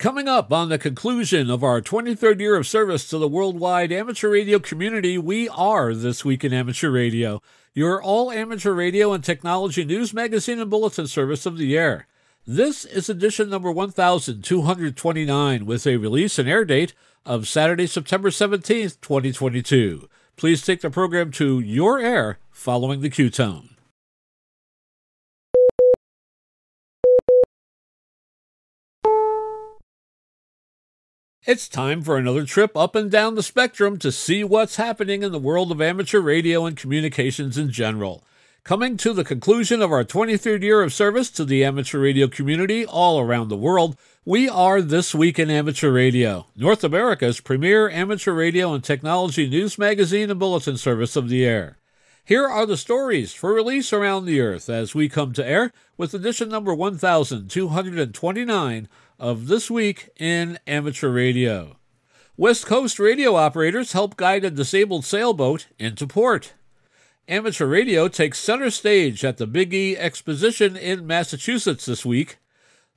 Coming up on the conclusion of our 23rd year of service to the worldwide amateur radio community, we are This Week in Amateur Radio, your all-amateur radio and technology news magazine and bulletin service of the air. This is edition number 1229 with a release and air date of Saturday, September 17th, 2022. Please take the program to your air following the Q-tone. It's time for another trip up and down the spectrum to see what's happening in the world of amateur radio and communications in general. Coming to the conclusion of our 23rd year of service to the amateur radio community all around the world, we are This Week in Amateur Radio, North America's premier amateur radio and technology news magazine and bulletin service of the air. Here are the stories for release around the earth as we come to air with edition number 1229 of This Week in Amateur Radio. West Coast radio operators help guide a disabled sailboat into port. Amateur radio takes center stage at the Big E Exposition in Massachusetts this week.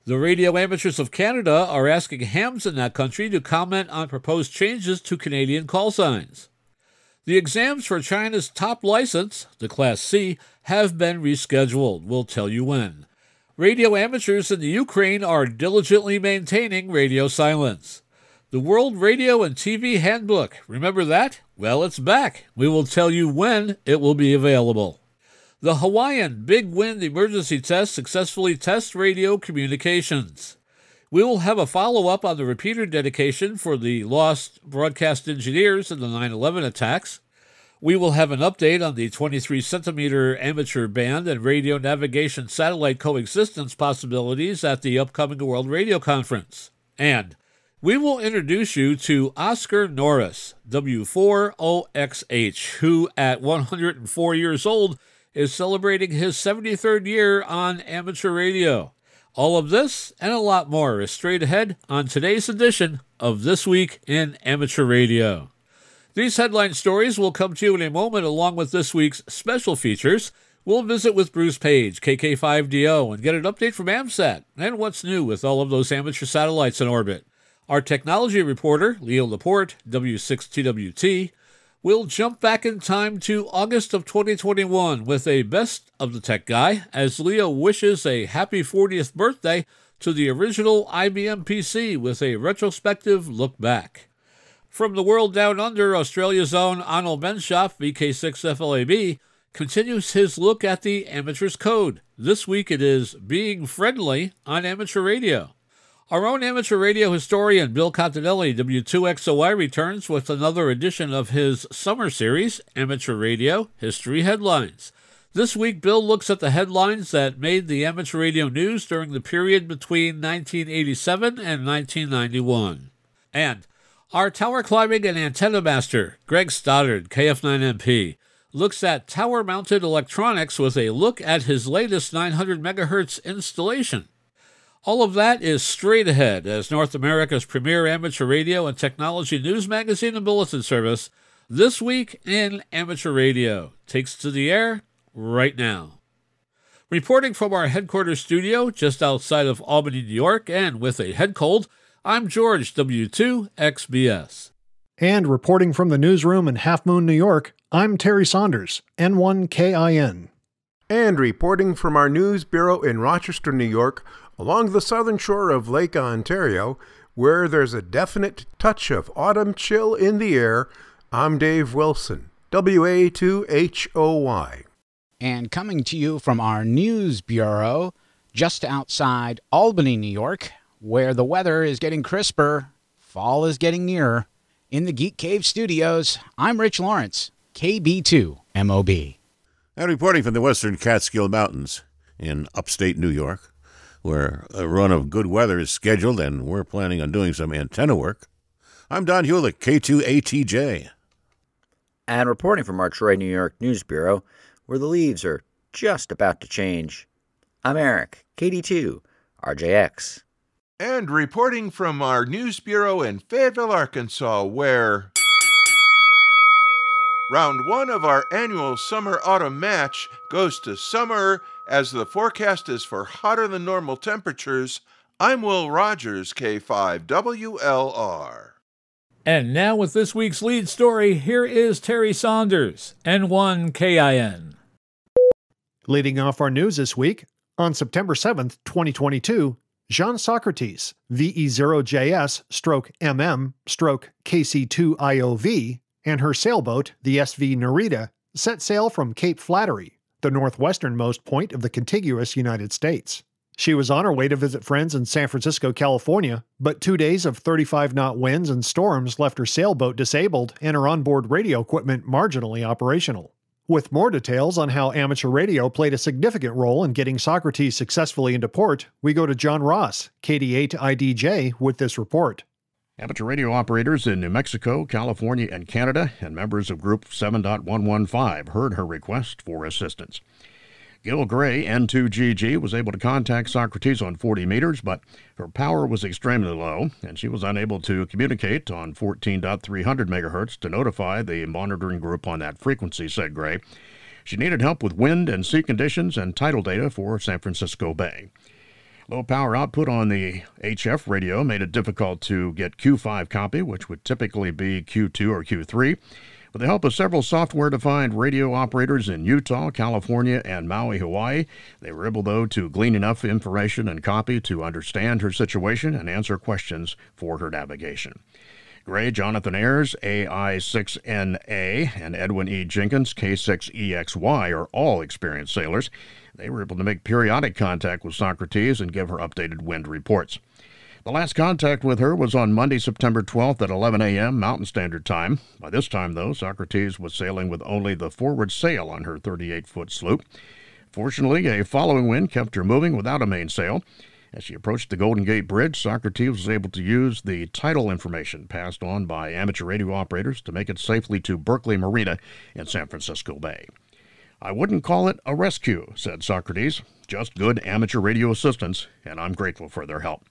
The radio amateurs of Canada are asking hams in that country to comment on proposed changes to Canadian call signs. The exams for China's top license, the Class C, have been rescheduled. We'll tell you when. Radio amateurs in the Ukraine are diligently maintaining radio silence. The World Radio and TV Handbook, remember that? Well, it's back. We will tell you when it will be available. The Hawaiian Big Wind Emergency Test successfully tests radio communications. We will have a follow-up on the repeater dedication for the lost broadcast engineers in the 9/11 attacks. We will have an update on the 23-centimeter amateur band and radio navigation satellite coexistence possibilities at the upcoming World Radio Conference. And we will introduce you to Oscar Norris, W4OXH, who at 104 years old is celebrating his 73rd year on amateur radio. All of this and a lot more is straight ahead on today's edition of This Week in Amateur Radio. These headline stories will come to you in a moment along with this week's special features. We'll visit with Bruce Page, KK5DO, and get an update from AMSAT and what's new with all of those amateur satellites in orbit. Our technology reporter, Leo Laporte, W6TWT, will jump back in time to August of 2021 with a Best of the Tech Guy as Leo wishes a happy 40th birthday to the original IBM PC with a retrospective look back. From the world down under, Australia's own Arnold Benshoff, VK6FLAB, continues his look at the Amateur's Code. This week it is Being Friendly on Amateur Radio. Our own amateur radio historian, Bill Continelli, W2XOI, returns with another edition of his summer series, Amateur Radio History Headlines. This week, Bill looks at the headlines that made the amateur radio news during the period between 1987 and 1991. And our tower climbing and antenna master, Greg Stoddard, KF9MP, looks at tower-mounted electronics with a look at his latest 900 megahertz installation. All of that is straight ahead as North America's premier amateur radio and technology news magazine and bulletin service, This Week in Amateur Radio, takes to the air right now. Reporting from our headquarters studio just outside of Albany, New York, and with a head cold, I'm George, W2XBS. And reporting from the newsroom in Half Moon, New York, I'm Terry Saunders, N1KIN. And reporting from our news bureau in Rochester, New York, along the southern shore of Lake Ontario, where there's a definite touch of autumn chill in the air, I'm Dave Wilson, WA2HOY. And coming to you from our news bureau, just outside Albany, New York, where the weather is getting crisper, fall is getting nearer. In the Geek Cave studios, I'm Rich Lawrence, KB2MOB. And reporting from the western Catskill Mountains in upstate New York, where a run of good weather is scheduled and we're planning on doing some antenna work, I'm Don Hulick, K2ATJ. And reporting from our Troy, New York News Bureau, where the leaves are just about to change, I'm Eric, KD2RJX. And reporting from our news bureau in Fayetteville, Arkansas, where round one of our annual summer-autumn match goes to summer as the forecast is for hotter than normal temperatures. I'm Will Rogers, K5WLR. And now with this week's lead story, here is Terry Saunders, N1KIN. Leading off our news this week, on September 7th, 2022, Jean Socrates, VE0JS/MM/KC2IOV, and her sailboat, the SV Nerita, set sail from Cape Flattery, the northwesternmost point of the contiguous United States. She was on her way to visit friends in San Francisco, California, but 2 days of 35-knot winds and storms left her sailboat disabled and her onboard radio equipment marginally operational. With more details on how amateur radio played a significant role in getting Socrates successfully into port, we go to John Ross, KD8IDJ, with this report. Amateur radio operators in New Mexico, California, and Canada, and members of Group 7.115 heard her request for assistance. Gil Gray, N2GG, was able to contact Socrates on 40 meters, but her power was extremely low, and she was unable to communicate on 14.300 megahertz to notify the monitoring group on that frequency, said Gray. She needed help with wind and sea conditions and tidal data for San Francisco Bay. Low power output on the HF radio made it difficult to get Q5 copy, which would typically be Q2 or Q3. With the help of several software-defined radio operators in Utah, California, and Maui, Hawaii, they were able, though, to glean enough information and copy to understand her situation and answer questions for her navigation. Gray, Jonathan Ayers, AI6NA, and Edwin E. Jenkins, K6EXY, are all experienced sailors. They were able to make periodic contact with Socrates and give her updated wind reports. The last contact with her was on Monday, September 12th at 11 a.m. Mountain Standard Time. By this time, though, Socrates was sailing with only the forward sail on her 38-foot sloop. Fortunately, a following wind kept her moving without a mainsail. As she approached the Golden Gate Bridge, Socrates was able to use the tidal information passed on by amateur radio operators to make it safely to Berkeley Marina in San Francisco Bay. "I wouldn't call it a rescue," said Socrates, "just good amateur radio assistance, and I'm grateful for their help."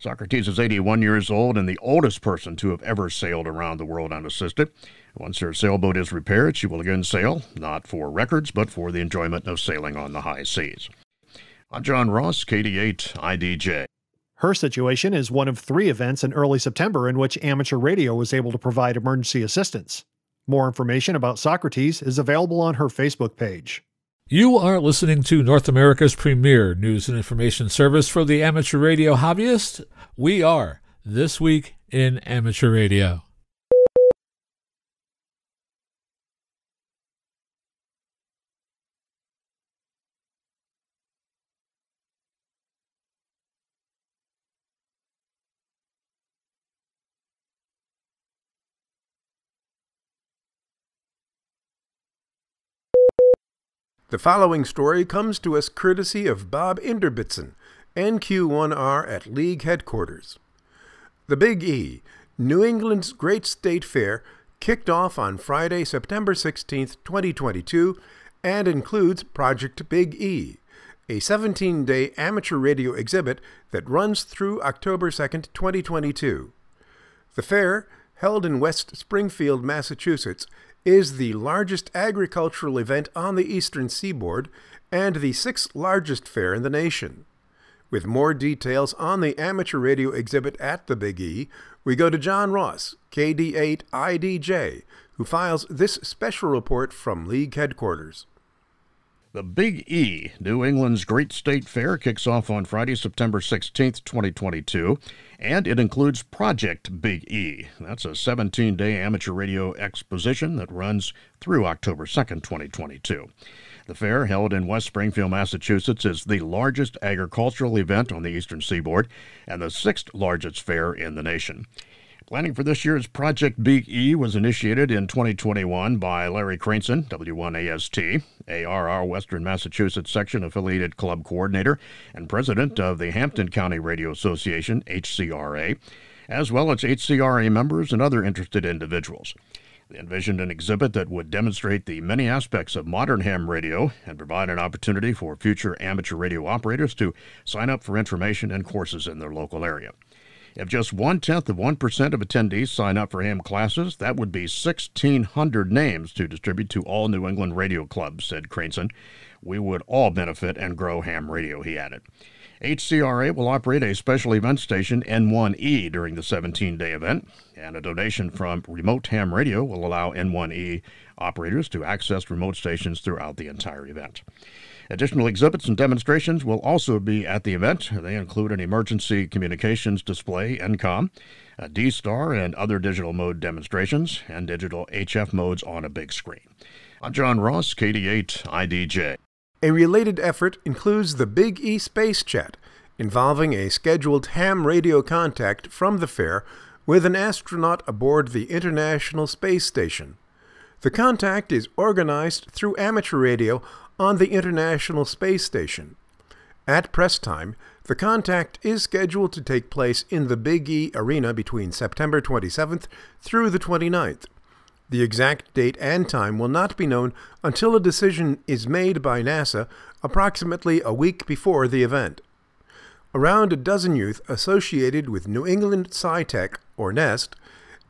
Socrates is 81 years old and the oldest person to have ever sailed around the world unassisted. Once her sailboat is repaired, she will again sail, not for records, but for the enjoyment of sailing on the high seas. I'm John Ross, KD8IDJ. Her situation is one of 3 events in early September in which amateur radio was able to provide emergency assistance. More information about Socrates is available on her Facebook page. You are listening to North America's premier news and information service for the amateur radio hobbyist. We are This Week in Amateur Radio. The following story comes to us courtesy of Bob Inderbitzen, NQ1R at League Headquarters. The Big E, New England's Great State Fair, kicked off on Friday, September 16, 2022, and includes Project Big E, a 17-day amateur radio exhibit that runs through October 2, 2022. The fair, held in West Springfield, Massachusetts, is the largest agricultural event on the eastern seaboard and the 6th largest fair in the nation. With more details on the amateur radio exhibit at the Big E, we go to John Ross, KD8IDJ, who files this special report from League Headquarters. The Big E, New England's Great State Fair, kicks off on Friday, September 16, 2022, and it includes Project Big E. That's a 17-day amateur radio exposition that runs through October 2, 2022. The fair, held in West Springfield, Massachusetts, is the largest agricultural event on the eastern seaboard and the 6th largest fair in the nation. Planning for this year's Project Big E was initiated in 2021 by Larry Craneson, W1AST, ARR Western Massachusetts Section Affiliated Club Coordinator and President of the Hampton County Radio Association, HCRA, as well as HCRA members and other interested individuals. They envisioned an exhibit that would demonstrate the many aspects of modern ham radio and provide an opportunity for future amateur radio operators to sign up for information and courses in their local area. If just 0.1% of attendees sign up for ham classes, that would be 1,600 names to distribute to all New England radio clubs, said Craneson. We would all benefit and grow ham radio, he added. HCRA will operate a special event station, N1E, during the 17-day event, and a donation from Remote Ham Radio will allow N1E operators to access remote stations throughout the entire event. Additional exhibits and demonstrations will also be at the event. They include an emergency communications display, ENCOM, a D-Star and other digital mode demonstrations, and digital HF modes on a big screen. I'm John Ross, KD8 IDJ. A related effort includes the Big E Space Chat, involving a scheduled ham radio contact from the fair with an astronaut aboard the International Space Station. The contact is organized through amateur radio on the International Space Station. At press time, the contact is scheduled to take place in the Big E Arena between September 27th through the 29th. The exact date and time will not be known until a decision is made by NASA approximately a week before the event. Around a dozen youth associated with New England SciTech, or NEST,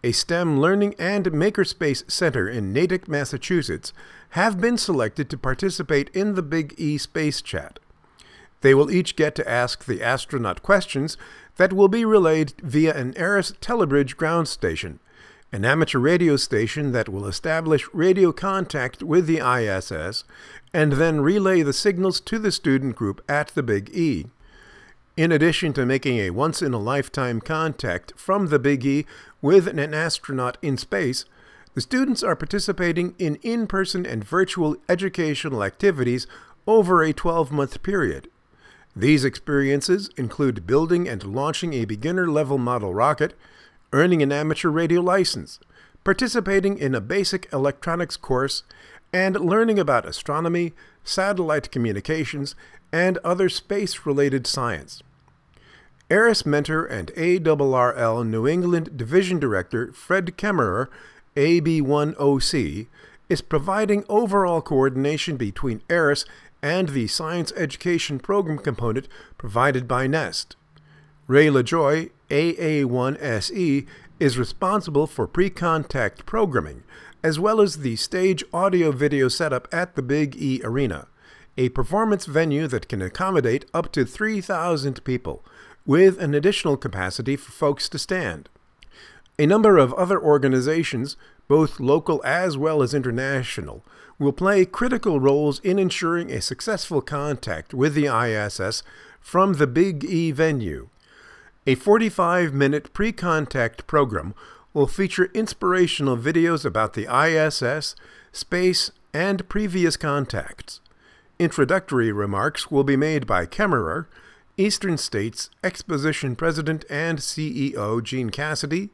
a STEM learning and makerspace center in Natick, Massachusetts, have been selected to participate in the Big E Space Chat. They will each get to ask the astronaut questions that will be relayed via an ARIS Telebridge ground station, an amateur radio station that will establish radio contact with the ISS and then relay the signals to the student group at the Big E. In addition to making a once-in-a-lifetime contact from the Big E with an astronaut in space, the students are participating in in-person and virtual educational activities over a 12-month period. These experiences include building and launching a beginner-level model rocket, earning an amateur radio license, participating in a basic electronics course, and learning about astronomy, satellite communications, and other space-related science. ARIS mentor and ARRL New England Division Director Fred Kemmerer, AB1OC, is providing overall coordination between ARIS and the Science Education Program component provided by NEST. Ray LaJoy, AA1SE, is responsible for pre-contact programming, as well as the stage audio-video setup at the Big E Arena, a performance venue that can accommodate up to 3,000 people, with an additional capacity for folks to stand. A number of other organizations, both local as well as international, will play critical roles in ensuring a successful contact with the ISS from the Big E venue. A 45-minute pre-contact program will feature inspirational videos about the ISS, space, and previous contacts. Introductory remarks will be made by Kemmerer, Eastern States Exposition President and CEO Gene Cassidy,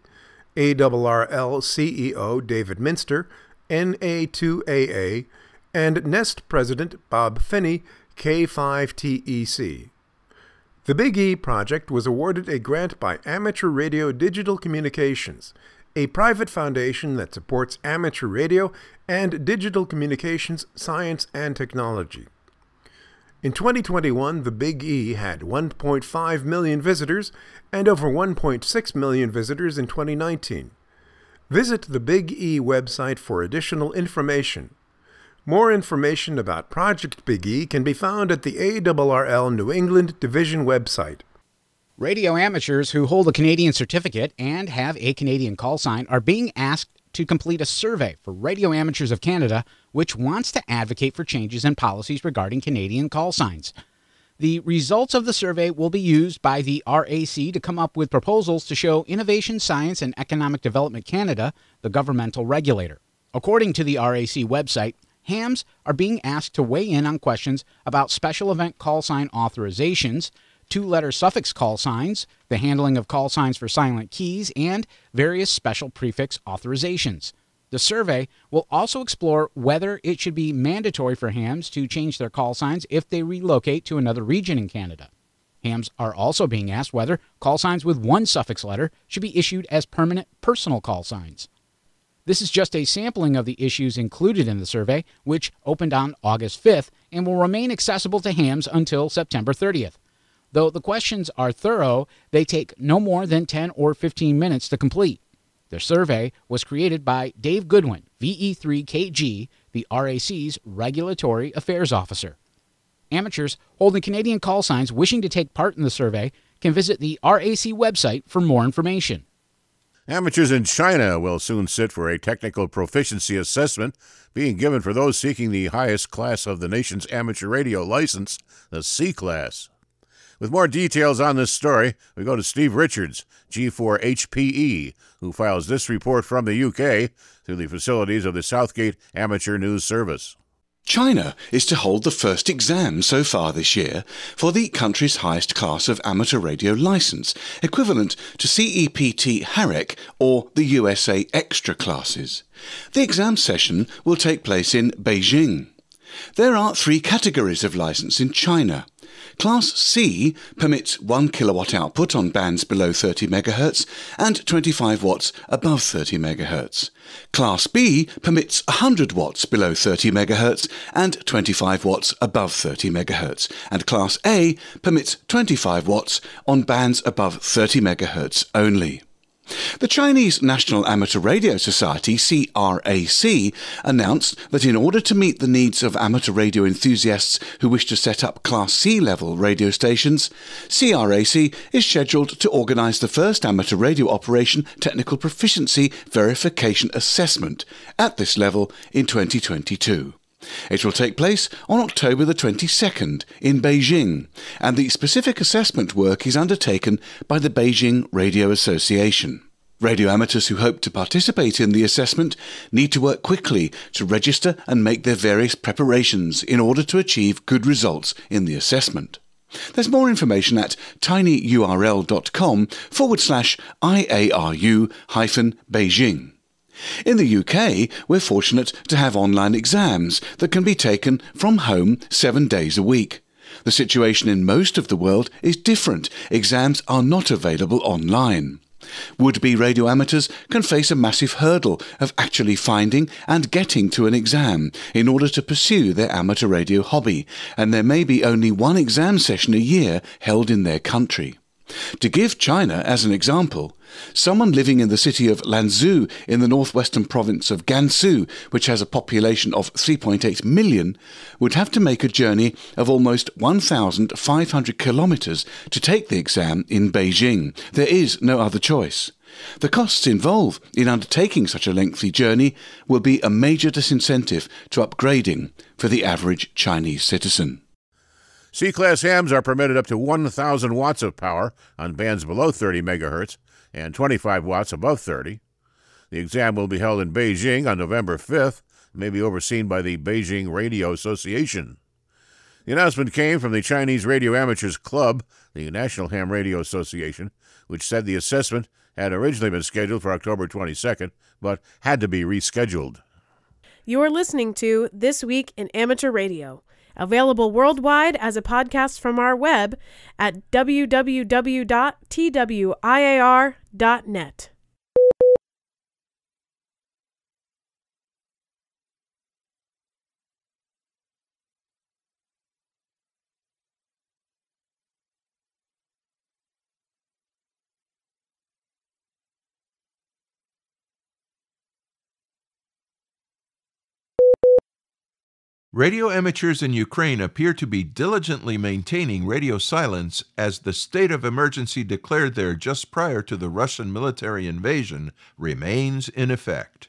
ARRL CEO David Minster, NA2AA, and NEST President Bob Finney, K5TEC. The Big E project was awarded a grant by Amateur Radio Digital Communications, a private foundation that supports amateur radio and digital communications science and technology. In 2021, the Big E had 1.5 million visitors and over 1.6 million visitors in 2019. Visit the Big E website for additional information. More information about Project Big E can be found at the ARRL New England Division website. Radio amateurs who hold a Canadian certificate and have a Canadian call sign are being asked to complete a survey for Radio Amateurs of Canada, which wants to advocate for changes in policies regarding Canadian call signs. The results of the survey will be used by the RAC to come up with proposals to show Innovation, Science and Economic Development Canada, the governmental regulator. According to the RAC website, hams are being asked to weigh in on questions about special event call sign authorizations, two-letter suffix call signs, the handling of call signs for silent keys, and various special prefix authorizations. The survey will also explore whether it should be mandatory for hams to change their call signs if they relocate to another region in Canada. Hams are also being asked whether call signs with one suffix letter should be issued as permanent personal call signs. This is just a sampling of the issues included in the survey, which opened on August 5th and will remain accessible to hams until September 30th. Though the questions are thorough, they take no more than 10 or 15 minutes to complete. The survey was created by Dave Goodwin, VE3KG, the RAC's Regulatory Affairs Officer. Amateurs holding Canadian call signs wishing to take part in the survey can visit the RAC website for more information. Amateurs in China will soon sit for a technical proficiency assessment being given for those seeking the highest class of the nation's amateur radio license, the C class. With more details on this story, we go to Steve Richards, G4HPE, who files this report from the UK through the facilities of the Southgate Amateur News Service. China is to hold the first exam so far this year for the country's highest class of amateur radio license, equivalent to CEPT HAREC or the USA Extra classes. The exam session will take place in Beijing. There are 3 categories of license in China. Class C permits 1 kilowatt output on bands below 30 MHz and 25 watts above 30 MHz. Class B permits 100 watts below 30 MHz and 25 watts above 30 MHz. And Class A permits 25 watts on bands above 30 MHz only. The Chinese National Amateur Radio Society, CRAC, announced that in order to meet the needs of amateur radio enthusiasts who wish to set up Class C level radio stations, CRAC is scheduled to organise the first amateur radio operation technical proficiency verification assessment at this level in 2022. It will take place on October the 22nd in Beijing, and the specific assessment work is undertaken by the Beijing Radio Association. Radio amateurs who hope to participate in the assessment need to work quickly to register and make their various preparations in order to achieve good results in the assessment. There's more information at tinyurl.com/IARU-Beijing. In the UK, we're fortunate to have online exams that can be taken from home 7 days a week. The situation in most of the world is different. Exams are not available online. Would-be radio amateurs can face a massive hurdle of actually finding and getting to an exam in order to pursue their amateur radio hobby, and there may be only 1 exam session a year held in their country. To give China as an example, someone living in the city of Lanzhou in the northwestern province of Gansu, which has a population of 3.8 million, would have to make a journey of almost 1,500 kilometers to take the exam in Beijing. There is no other choice. The costs involved in undertaking such a lengthy journey will be a major disincentive to upgrading for the average Chinese citizen. C-Class hams are permitted up to 1,000 watts of power on bands below 30 megahertz and 25 watts above 30. The exam will be held in Beijing on November 5th and may be overseen by the Beijing Radio Association. The announcement came from the Chinese Radio Amateurs Club, the National Ham Radio Association, which said the assessment had originally been scheduled for October 22nd, but had to be rescheduled. You're listening to This Week in Amateur Radio, available worldwide as a podcast from our web at www.twiar.net. Radio amateurs in Ukraine appear to be diligently maintaining radio silence as the state of emergency declared there just prior to the Russian military invasion remains in effect.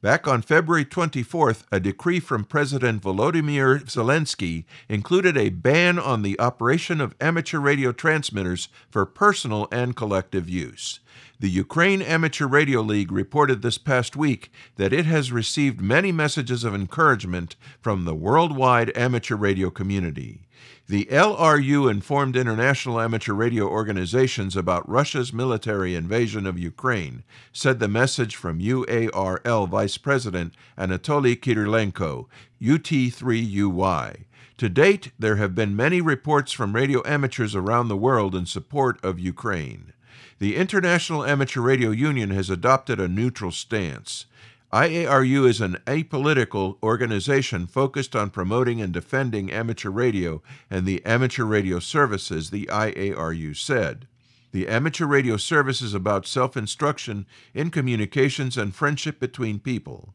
Back on February 24th, a decree from President Volodymyr Zelensky included a ban on the operation of amateur radio transmitters for personal and collective use. The Ukraine Amateur Radio League reported this past week that it has received many messages of encouragement from the worldwide amateur radio community. The LRU informed international amateur radio organizations about Russia's military invasion of Ukraine, said the message from UARL Vice President Anatoly Kirilenko, UT3UY. To date, there have been many reports from radio amateurs around the world in support of Ukraine. The International Amateur Radio Union has adopted a neutral stance. IARU is an apolitical organization focused on promoting and defending amateur radio and the amateur radio services, the IARU said. The amateur radio service is about self-instruction in communications and friendship between people.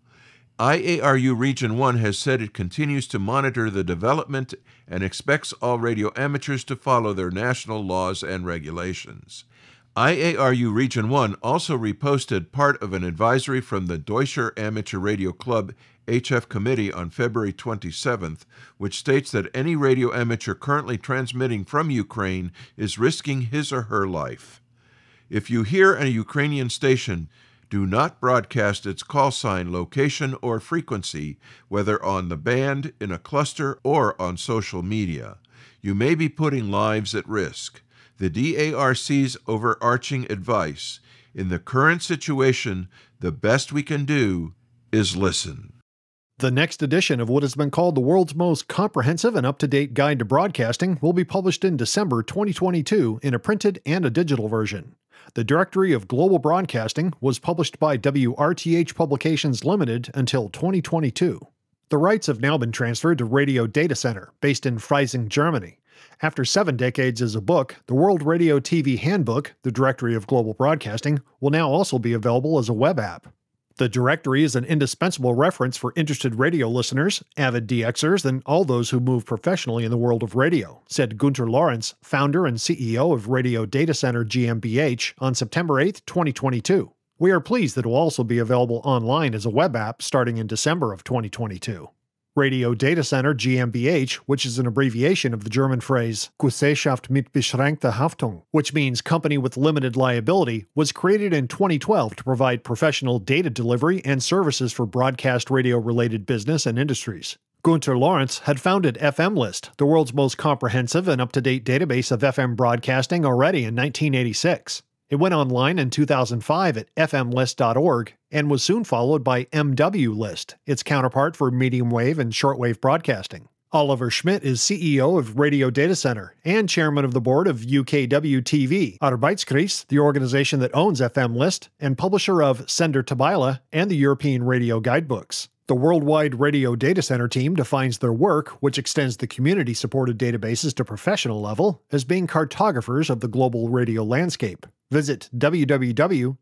IARU Region 1 has said it continues to monitor the development and expects all radio amateurs to follow their national laws and regulations. IARU Region 1 also reposted part of an advisory from the Deutscher Amateur Radio Club HF Committee on February 27th, which states that any radio amateur currently transmitting from Ukraine is risking his or her life. If you hear a Ukrainian station, do not broadcast its call sign, location, or frequency, whether on the band, in a cluster, or on social media. You may be putting lives at risk. The DARC's overarching advice: in the current situation, the best we can do is listen. The next edition of what has been called the world's most comprehensive and up-to-date guide to broadcasting will be published in December 2022 in a printed and a digital version. The Directory of Global Broadcasting was published by WRTH Publications Limited until 2022. The rights have now been transferred to Radio Data Center, based in Freising, Germany. After 7 decades as a book, the World Radio TV Handbook, the Directory of Global Broadcasting, will now also be available as a web app. The directory is an indispensable reference for interested radio listeners, avid DXers, and all those who move professionally in the world of radio, said Gunter Lawrence, founder and CEO of Radio Data Center GmbH, on September 8, 2022. We are pleased that it will also be available online as a web app starting in December of 2022. Radio Data Center GmbH, which is an abbreviation of the German phrase Gesellschaft mit beschränkter Haftung, which means company with limited liability, was created in 2012 to provide professional data delivery and services for broadcast radio-related business and industries. Gunter Lawrence had founded FM List, the world's most comprehensive and up-to-date database of FM broadcasting, already in 1986. It went online in 2005 at fmlist.org and was soon followed by MW List, its counterpart for medium wave and shortwave broadcasting. Oliver Schmidt is CEO of Radio Data Center and chairman of the board of UKW-TV Arbeitskreis, the organization that owns FM List, and publisher of Sender Tabella and the European Radio Guidebooks. The worldwide Radio Data Center team defines their work, which extends the community-supported databases to professional level, as being cartographers of the global radio landscape. Visit www.wrth.org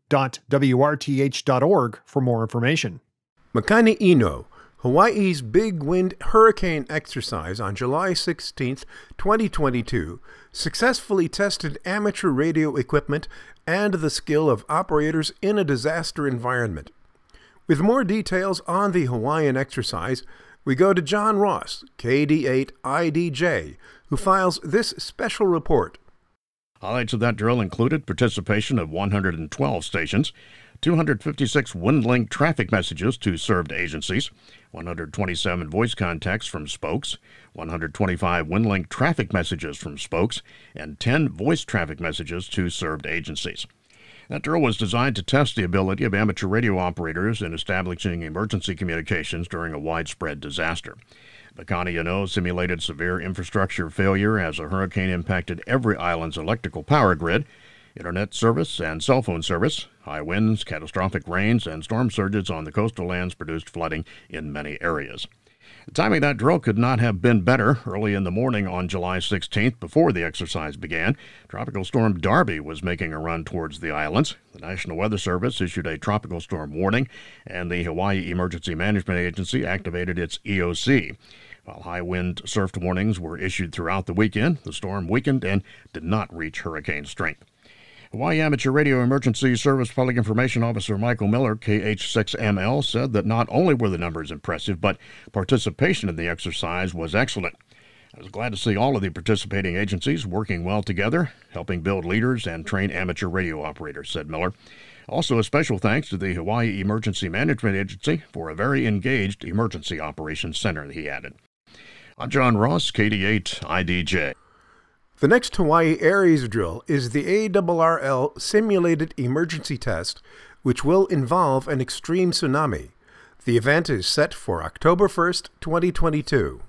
for more information. Makani Ino, Hawaii's big wind hurricane exercise on July 16, 2022, successfully tested amateur radio equipment and the skill of operators in a disaster environment. With more details on the Hawaiian exercise, we go to John Ross, KD8IDJ, who files this special report. Highlights of that drill included participation of 112 stations, 256 WindLink traffic messages to served agencies, 127 voice contacts from spokes, 125 WindLink traffic messages from spokes, and 10 voice traffic messages to served agencies. That drill was designed to test the ability of amateur radio operators in establishing emergency communications during a widespread disaster. Makani simulated severe infrastructure failure as a hurricane impacted every island's electrical power grid, internet service and cell phone service. High winds, catastrophic rains, and storm surges on the coastal lands produced flooding in many areas. The timing of that drill could not have been better. Early in the morning on July 16th, before the exercise began, Tropical Storm Darby was making a run towards the islands. The National Weather Service issued a tropical storm warning, and the Hawaii Emergency Management Agency activated its EOC. While high wind surf warnings were issued throughout the weekend, the storm weakened and did not reach hurricane strength. Hawaii Amateur Radio Emergency Service Public Information Officer Michael Miller, KH6ML, said that not only were the numbers impressive, but participation in the exercise was excellent. I was glad to see all of the participating agencies working well together, helping build leaders and train amateur radio operators, said Miller. Also, a special thanks to the Hawaii Emergency Management Agency for a very engaged emergency operations center, he added. I'm John Ross, KD8IDJ. The next Hawaii Aries drill is the ARRL Simulated Emergency Test, which will involve an extreme tsunami. The event is set for October 1st, 2022.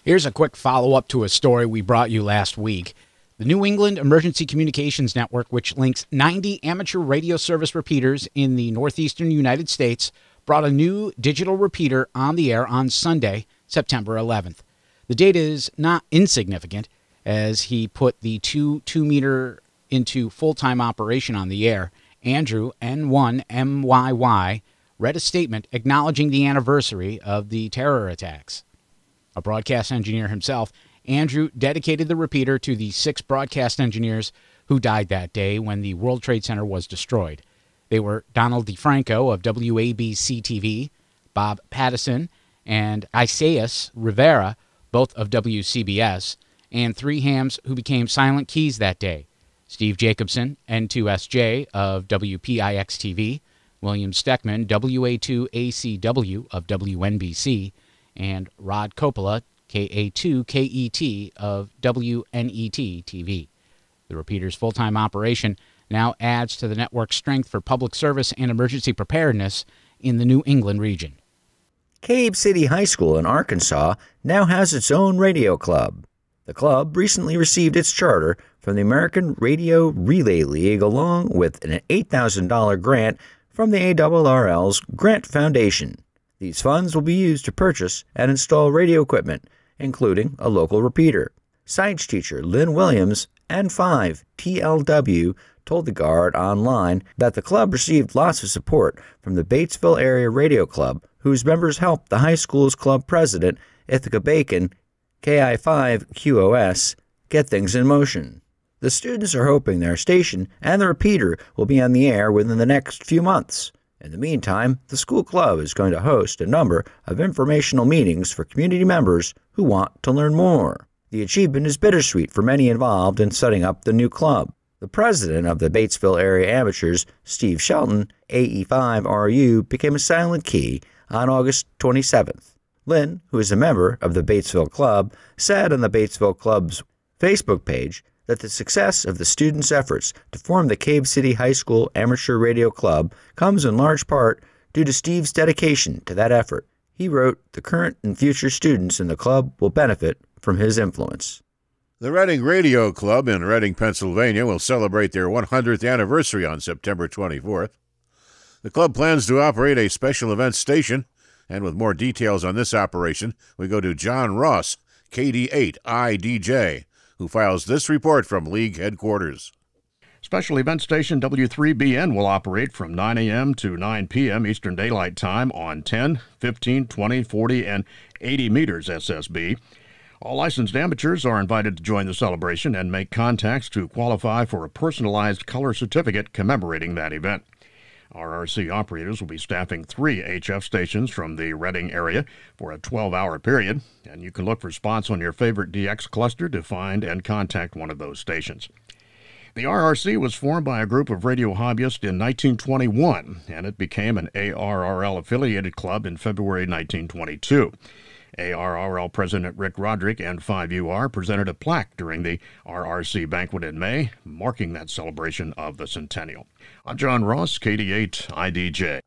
Here's a quick follow-up to a story we brought you last week. The New England Emergency Communications Network, which links 90 amateur radio service repeaters in the northeastern United States, brought a new digital repeater on the air on Sunday, September 11th. The data is not insignificant, as he put the 2-meter into full-time operation on the air. Andrew N1MYY read a statement acknowledging the anniversary of the terror attacks. A broadcast engineer himself, Andrew dedicated the repeater to the 6 broadcast engineers who died that day when the World Trade Center was destroyed. They were Donald DeFranco of WABC-TV, Bob Pattison, and Isaias Rivera, both of WCBS, and 3 hams who became silent keys that day: Steve Jacobson, N2SJ of WPIX-TV, William Steckman, WA2ACW of WNBC, and Rod Coppola, KA2KET of WNET-TV. The repeater's full-time operation now adds to the network's strength for public service and emergency preparedness in the New England region. Cave City High School in Arkansas now has its own radio club. The club recently received its charter from the American Radio Relay League along with an $8,000 grant from the ARRL's Grant Foundation. These funds will be used to purchase and install radio equipment, including a local repeater. Science teacher Lynn Williams, N5 TLW, told the Guard online that the club received lots of support from the Batesville Area Radio Club, whose members helped the high school's club president, Ithaca Bacon, KI5QOS, get things in motion. The students are hoping their station and the repeater will be on the air within the next few months. In the meantime, the school club is going to host a number of informational meetings for community members who want to learn more. The achievement is bittersweet for many involved in setting up the new club. The president of the Batesville Area Amateurs, Steve Shelton, AE5RU, became a silent key on August 27th. Lynn, who is a member of the Batesville Club, said on the Batesville Club's Facebook page that the success of the students' efforts to form the Cave City High School Amateur Radio Club comes in large part due to Steve's dedication to that effort. He wrote, "The current and future students in the club will benefit from his influence." The Reading Radio Club in Reading, Pennsylvania will celebrate their 100th anniversary on September 24th. The club plans to operate a special event station, and with more details on this operation, we go to John Ross, KD8IDJ, who files this report from League headquarters. Special event station W3BN will operate from 9 a.m. to 9 p.m. Eastern Daylight Time on 10, 15, 20, 40, and 80 meters SSB. All licensed amateurs are invited to join the celebration and make contacts to qualify for a personalized color certificate commemorating that event. RRC operators will be staffing 3 HF stations from the Reading area for a 12-hour period, and you can look for spots on your favorite DX cluster to find and contact one of those stations. The RRC was formed by a group of radio hobbyists in 1921, and it became an ARRL-affiliated club in February 1922. ARRL President Rick Roderick and 5UR presented a plaque during the RRC banquet in May, marking that celebration of the centennial. I'm John Ross, KD8IDJ.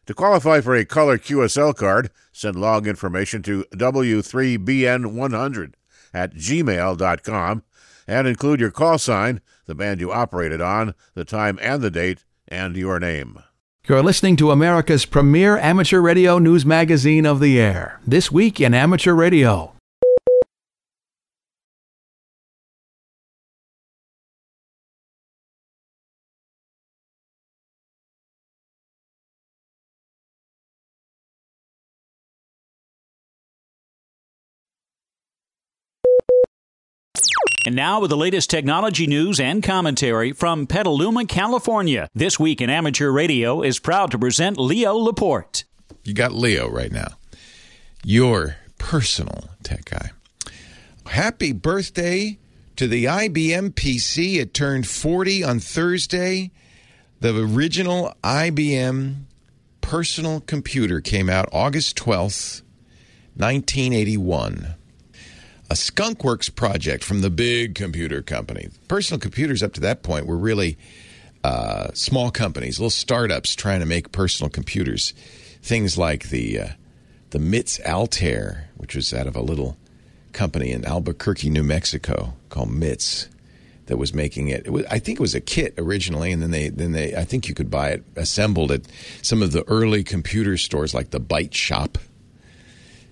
To qualify for a color QSL card, send log information to w3bn100@gmail.com and include your call sign, the band you operated on, the time and the date, and your name. You're listening to America's premier amateur radio news magazine of the air. This Week in Amateur Radio. And now with the latest technology news and commentary from Petaluma, California. This Week in Amateur Radio is proud to present Leo Laporte. You got Leo right now. Your personal tech guy. Happy birthday to the IBM PC. It turned 40 on Thursday. The original IBM personal computer came out August 12th, 1981. A skunkworks project from the big computer company. Personal computers up to that point were really small companies, little startups trying to make personal computers. Things like the MITS Altair, which was out of a little company in Albuquerque, New Mexico, called MITS, that was making it. I think it was a kit originally, and then they I think you could buy it assembled at some of the early computer stores like the Byte Shop.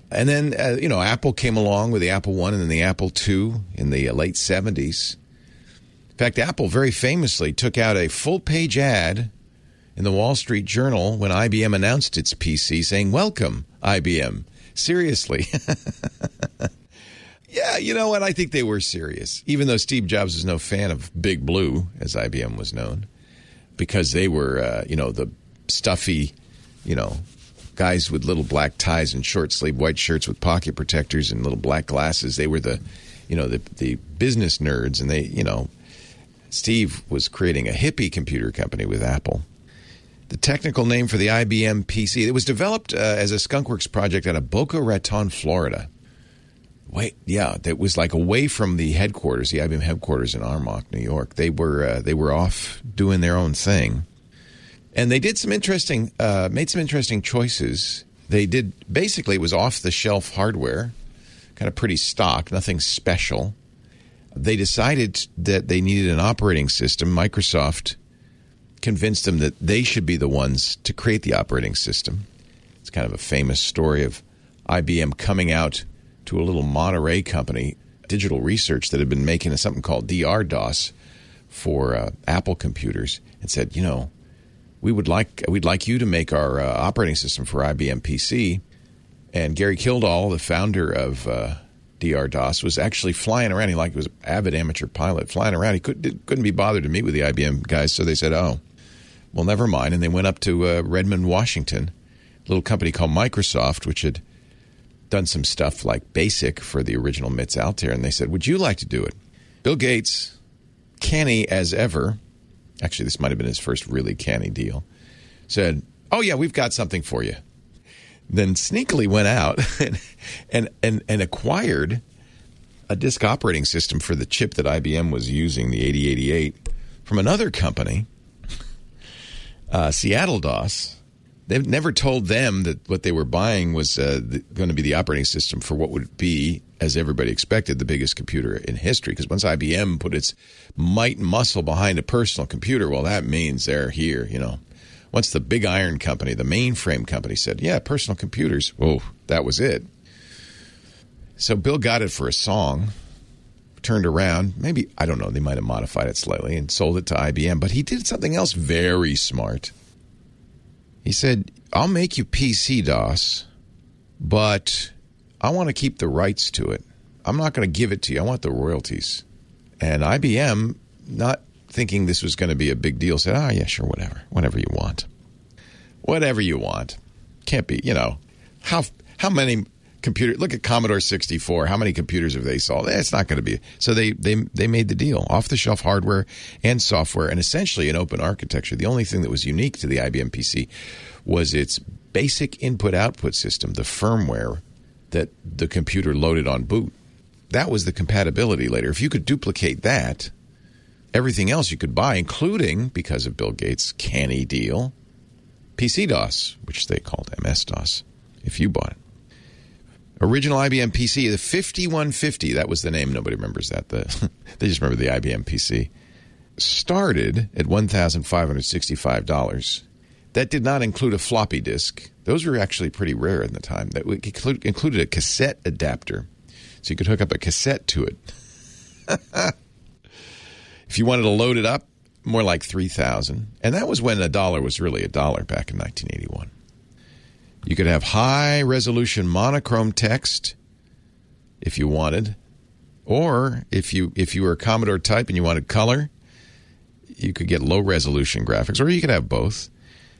And then, Apple came along with the Apple I and then the Apple II in the late 70s. In fact, Apple very famously took out a full-page ad in the Wall Street Journal when IBM announced its PC, saying, "Welcome, IBM." Seriously. Yeah, you know what? I think they were serious, even though Steve Jobs was no fan of Big Blue, as IBM was known, because they were, the stuffy, guys with little black ties and short-sleeve white shirts with pocket protectors and little black glasses. They were the business nerds, and Steve was creating a hippie computer company with Apple. The technical name for the IBM PC, it was developed as a skunkworks project out of Boca Raton, Florida. That was like away from the headquarters, the IBM headquarters in Armonk, New York. They were off doing their own thing, and they did made some interesting choices. They did basically, it was off the shelf hardware, kind of pretty stock, nothing special. They decided that they needed an operating system. Microsoft convinced them that they should be the ones to create the operating system. It's kind of a famous story of IBM coming out to a little Monterey company, digital research, that had been making something called DR-DOS for Apple computers, and said, we'd like you to make our operating system for IBM PC. And Gary Kildall, the founder of DR-DOS, was actually flying around. He was an avid amateur pilot, flying around. He couldn't be bothered to meet with the IBM guys, so they said, "Oh, well, never mind." And they went up to Redmond, Washington, a little company called Microsoft, which had done some stuff like BASIC for the original MITs Altair, and they said, "Would you like to do it?" Bill Gates, canny as ever, actually this might have been his first really canny deal, said, "Oh yeah, we've got something for you." Then sneakily went out and acquired a disk operating system for the chip that IBM was using, the 8088, from another company, Seattle DOS. They never told them that what they were buying was going to be the operating system for what would be, as everybody expected, the biggest computer in history. Because once IBM put its might and muscle behind a personal computer, well, that means they're here, Once the big iron company, the mainframe company, said, "Yeah, personal computers," oh, that was it. So Bill got it for a song, turned around, maybe, I don't know, they might have modified it slightly and sold it to IBM. But he did something else very smart. He said, "I'll make you PC-DOS, but I want to keep the rights to it. I'm not going to give it to you. I want the royalties." And IBM, not thinking this was going to be a big deal, said, "Oh, yeah, sure, whatever you want. Whatever you want." Can't be, how many computers, look at Commodore 64, how many computers have they sold? It's not going to be. So they made the deal, off-the-shelf hardware and software, and essentially an open architecture. The only thing that was unique to the IBM PC was its basic input-output system, the firmware that the computer loaded on boot. That was the compatibility later. If you could duplicate that, everything else you could buy, including, because of Bill Gates' canny deal, PC-DOS, which they called MS-DOS, if you bought it. Original IBM PC, the 5150, that was the name. Nobody remembers that. They just remember the IBM PC. Started at $1,565. That did not include a floppy disk. Those were actually pretty rare in the time. That included a cassette adapter, so you could hook up a cassette to it. If you wanted to load it up, more like $3,000. And that was when a dollar was really a dollar back in 1981. You could have high-resolution monochrome text if you wanted. Or if you were a Commodore type and you wanted color, you could get low-resolution graphics. Or you could have both.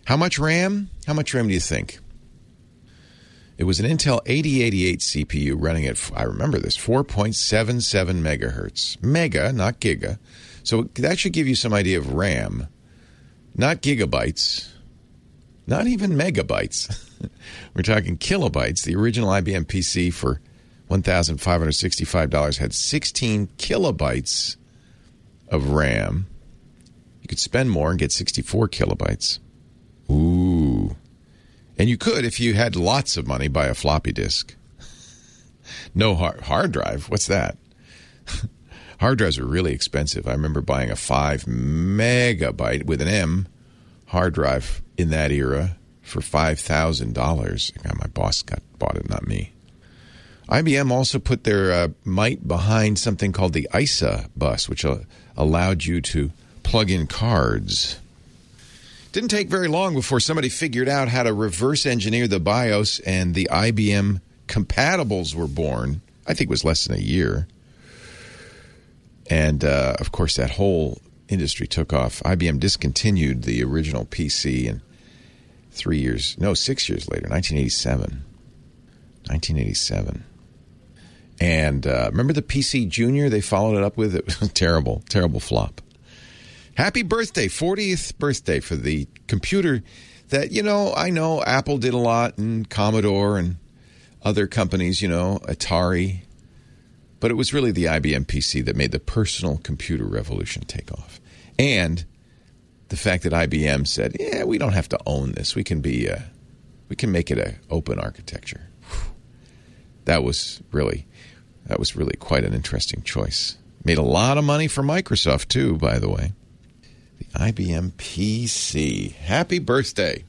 How much RAM? How much RAM do you think? It was an Intel 8088 CPU running at, I remember this, 4.77 megahertz. Mega, not giga. So that should give you some idea of RAM. Not gigabytes. Not even megabytes. We're talking kilobytes. The original IBM PC for $1,565 had 16 kilobytes of RAM. You could spend more and get 64 kilobytes. Ooh. And you could, if you had lots of money, buy a floppy disk. No hard drive. What's that? Hard drives are really expensive. I remember buying a 5 megabyte with an M hard drive in that era for $5,000. My boss bought it, not me. IBM also put their might behind something called the ISA bus, which allowed you to plug in cards. Didn't take very long before somebody figured out how to reverse engineer the BIOS, and the IBM compatibles were born. I think it was less than a year. And, of course, that whole industry took off. IBM discontinued the original PC in 6 years later, 1987. 1987. And remember the PC Junior they followed it up with? It was a terrible, terrible flop. Happy birthday, 40th birthday for the computer that, I know Apple did a lot, and Commodore and other companies, Atari. But it was really the IBM PC that made the personal computer revolution take off. And the fact that IBM said, yeah, we don't have to own this. We can make it an open architecture. That was really quite an interesting choice. Made a lot of money for Microsoft, too, by the way. The IBM PC. Happy birthday.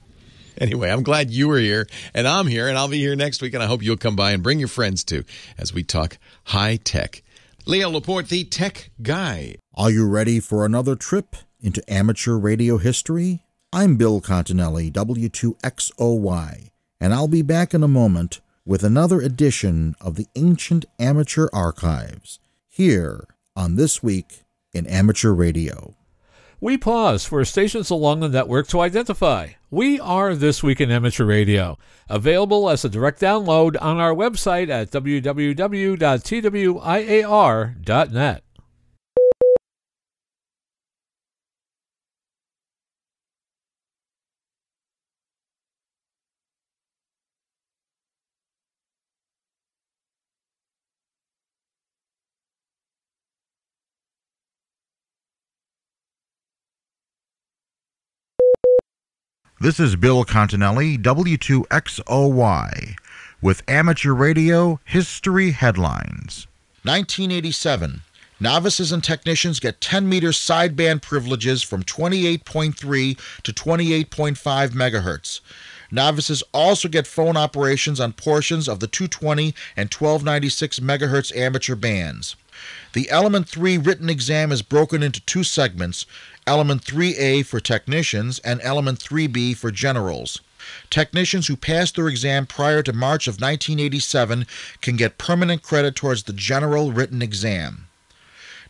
Anyway, I'm glad you were here, and I'm here, and I'll be here next week, and I hope you'll come by and bring your friends, too, as we talk high tech. Leo Laporte, the tech guy. Are you ready for another trip into amateur radio history? I'm Bill Continelli, W2XOY, and I'll be back in a moment with another edition of the Ancient Amateur Archives, here on This Week in Amateur Radio. We pause for stations along the network to identify. We are This Week in Amateur Radio, available as a direct download on our website at www.twiar.net. This is Bill Continelli, W2XOY, with Amateur Radio History Headlines. 1987. Novices and technicians get 10-meter sideband privileges from 28.3 to 28.5 megahertz. Novices also get phone operations on portions of the 220 and 1296 megahertz amateur bands. The Element 3 written exam is broken into two segments, Element 3A for technicians and Element 3B for generals. Technicians who pass their exam prior to March of 1987 can get permanent credit towards the general written exam.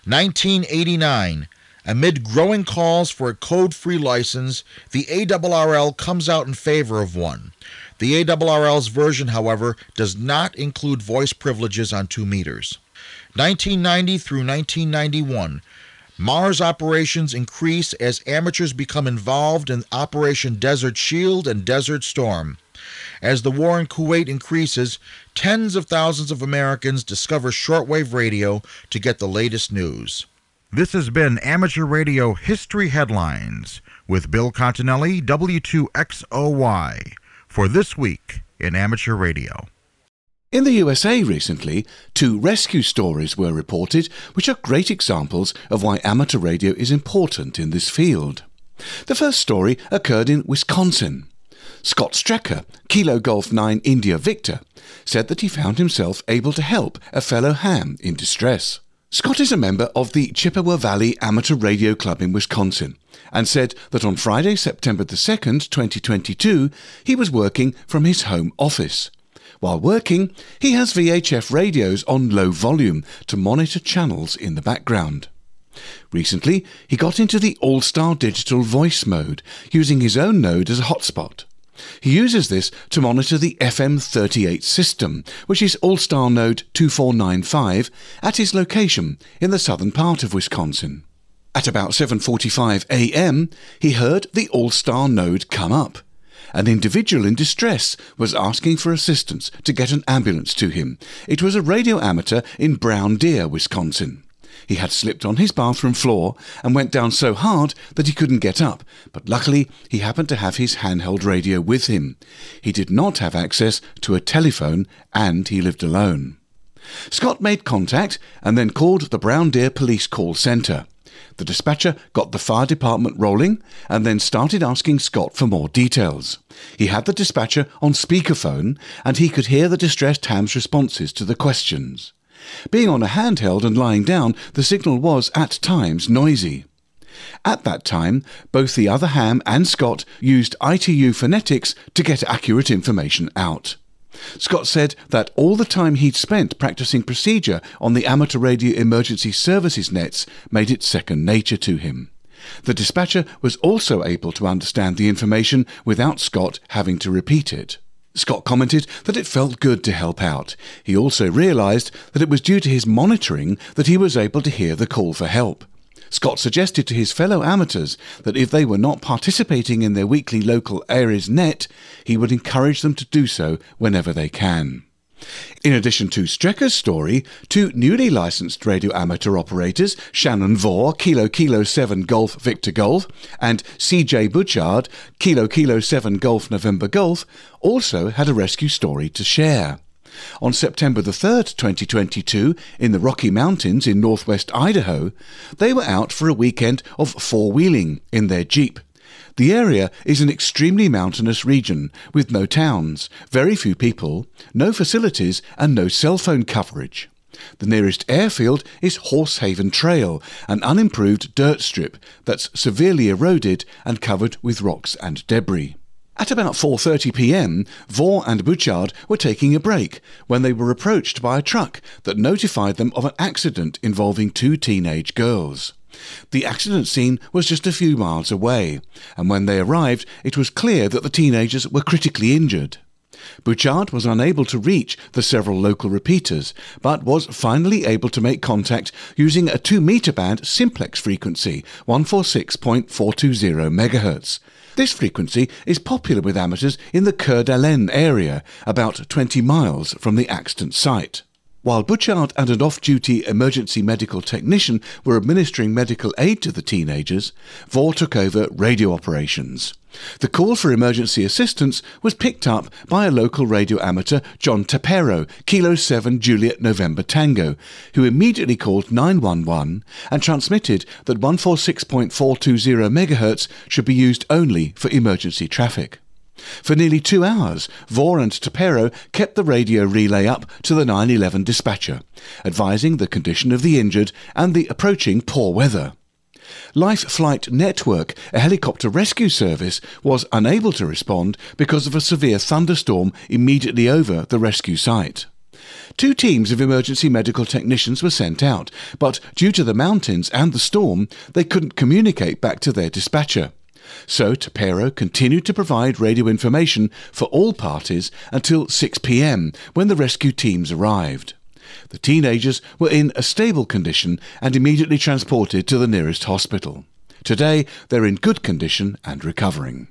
1989. Amid growing calls for a code-free license, the ARRL comes out in favor of one. The ARRL's version, however, does not include voice privileges on 2 meters. 1990 through 1991. Mars operations increase as amateurs become involved in Operation Desert Shield and Desert Storm. As the war in Kuwait increases, tens of thousands of Americans discover shortwave radio to get the latest news. This has been Amateur Radio History Headlines with Bill Continelli, W2XOY, for This Week in Amateur Radio. In the USA recently, 2 rescue stories were reported, which are great examples of why amateur radio is important in this field. The first story occurred in Wisconsin. Scott Strecker, Kilo Golf 9 India Victor, said that he found himself able to help a fellow ham in distress. Scott is a member of the Chippewa Valley Amateur Radio Club in Wisconsin and said that on Friday, September the 2nd, 2022, he was working from his home office. While working, he has VHF radios on low volume to monitor channels in the background. Recently, he got into the All-Star Digital Voice mode, using his own node as a hotspot. He uses this to monitor the FM38 system, which is All-Star node 2495, at his location in the southern part of Wisconsin. At about 7:45 a.m., he heard the All-Star node come up. An individual in distress was asking for assistance to get an ambulance to him. It was a radio amateur in Brown Deer, Wisconsin. He had slipped on his bathroom floor and went down so hard that he couldn't get up, but luckily he happened to have his handheld radio with him. He did not have access to a telephone and he lived alone. Scott made contact and then called the Brown Deer Police Call Centre. The dispatcher got the fire department rolling and then started asking Scott for more details. He had the dispatcher on speakerphone and he could hear the distressed ham's responses to the questions. Being on a handheld and lying down, the signal was at times noisy. At that time, both the other Ham and Scott used ITU phonetics to get accurate information out. Scott said that all the time he'd spent practicing procedure on the amateur radio emergency services nets made it second nature to him. The dispatcher was also able to understand the information without Scott having to repeat it. Scott commented that it felt good to help out. He also realised that it was due to his monitoring that he was able to hear the call for help. Scott suggested to his fellow amateurs that if they were not participating in their weekly local ARES net, he would encourage them to do so whenever they can. In addition to Strecker's story, two newly licensed radio amateur operators, Shannon Vore, Kilo 7 Golf Victor Golf, and CJ Butchard, Kilo 7 Golf November Golf, also had a rescue story to share. On September the 3rd, 2022, in the Rocky Mountains in northwest Idaho, they were out for a weekend of four-wheeling in their Jeep. The area is an extremely mountainous region with no towns, very few people, no facilities and no cell phone coverage. The nearest airfield is Horsehaven Trail, an unimproved dirt strip that's severely eroded and covered with rocks and debris. At about 4:30 p.m, Vore and Butchard were taking a break when they were approached by a truck that notified them of an accident involving two teenage girls. The accident scene was just a few miles away, and when they arrived it was clear that the teenagers were critically injured. Butchard was unable to reach the several local repeaters, but was finally able to make contact using a 2-meter band simplex frequency, 146.420 MHz. This frequency is popular with amateurs in the Coeur d'Alene area, about 20 miles from the accident site. While Butchard and an off-duty emergency medical technician were administering medical aid to the teenagers, Vore took over radio operations. The call for emergency assistance was picked up by a local radio amateur, John Tapero, Kilo 7 Juliet November Tango, who immediately called 911 and transmitted that 146.420 MHz should be used only for emergency traffic. For nearly 2 hours, Vore and Tapero kept the radio relay up to the 911 dispatcher, advising the condition of the injured and the approaching poor weather. Life Flight Network, a helicopter rescue service, was unable to respond because of a severe thunderstorm immediately over the rescue site. 2 teams of emergency medical technicians were sent out, but due to the mountains and the storm, they couldn't communicate back to their dispatcher. So Tapero continued to provide radio information for all parties until 6 p.m, when the rescue teams arrived. The teenagers were in a stable condition and immediately transported to the nearest hospital. Today, they're in good condition and recovering.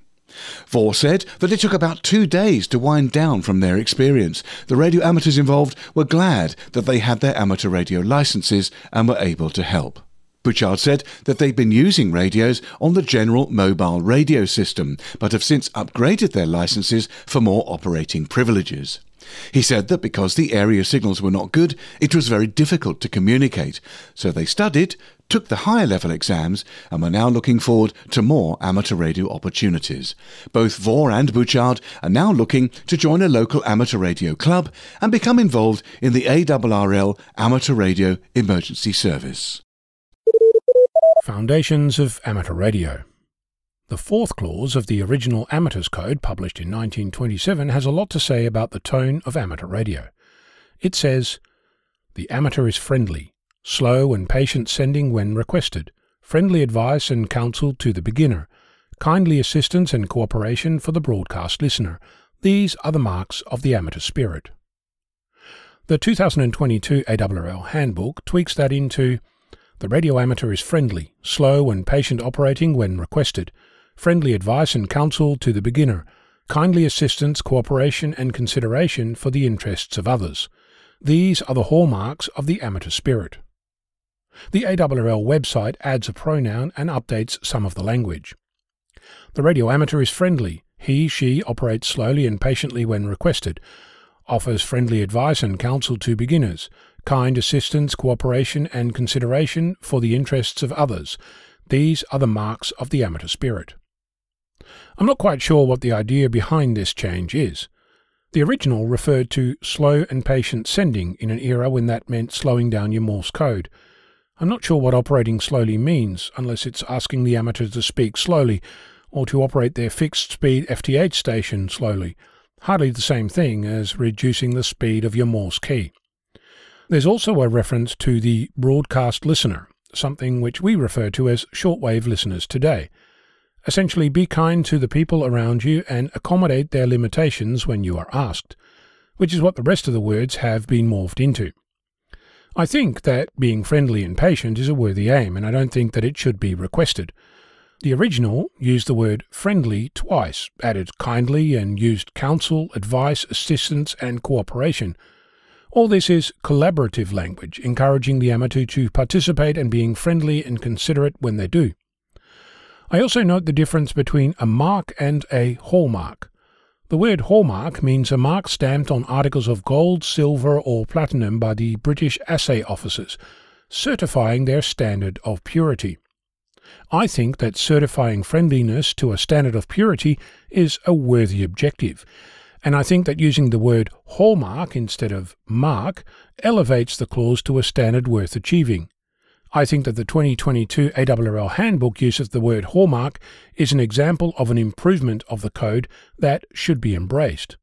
Vore said that it took about 2 days to wind down from their experience. The radio amateurs involved were glad that they had their amateur radio licenses and were able to help. Butchard said that they'd been using radios on the general mobile radio system, but have since upgraded their licenses for more operating privileges. He said that because the area signals were not good, it was very difficult to communicate, so they studied, took the higher level exams, and were now looking forward to more amateur radio opportunities. Both Vore and Butchard are now looking to join a local amateur radio club and become involved in the ARRL Amateur Radio Emergency Service. Foundations of Amateur Radio. The 4th clause of the original Amateurs Code, published in 1927, has a lot to say about the tone of amateur radio. It says, "The amateur is friendly, slow and patient sending when requested, friendly advice and counsel to the beginner, kindly assistance and cooperation for the broadcast listener. These are the marks of the amateur spirit." The 2022 ARRL Handbook tweaks that into, "The radio amateur is friendly, slow and patient operating when requested, friendly advice and counsel to the beginner, kindly assistance, cooperation and consideration for the interests of others. These are the hallmarks of the amateur spirit." The ARRL website adds a pronoun and updates some of the language. The radio amateur is friendly. He/she operates slowly and patiently when requested, offers friendly advice and counsel to beginners, kind assistance, cooperation and consideration for the interests of others. These are the marks of the amateur spirit. I'm not quite sure what the idea behind this change is. The original referred to slow and patient sending in an era when that meant slowing down your Morse code. I'm not sure what operating slowly means, unless it's asking the amateur to speak slowly, or to operate their fixed-speed FTH station slowly. Hardly the same thing as reducing the speed of your Morse key. There's also a reference to the broadcast listener, something which we refer to as shortwave listeners today. Essentially, be kind to the people around you and accommodate their limitations when you are asked, which is what the rest of the words have been morphed into. I think that being friendly and patient is a worthy aim, and I don't think that it should be requested. The original used the word friendly twice, added kindly, and used counsel, advice, assistance, and cooperation. All this is collaborative language, encouraging the amateur to participate and being friendly and considerate when they do. I also note the difference between a mark and a hallmark. The word hallmark means a mark stamped on articles of gold, silver, or platinum by the British assay officers, certifying their standard of purity. I think that certifying friendliness to a standard of purity is a worthy objective, and I think that using the word hallmark instead of mark elevates the clause to a standard worth achieving. I think that the 2022 ARRL Handbook use of the word hallmark is an example of an improvement of the code that should be embraced.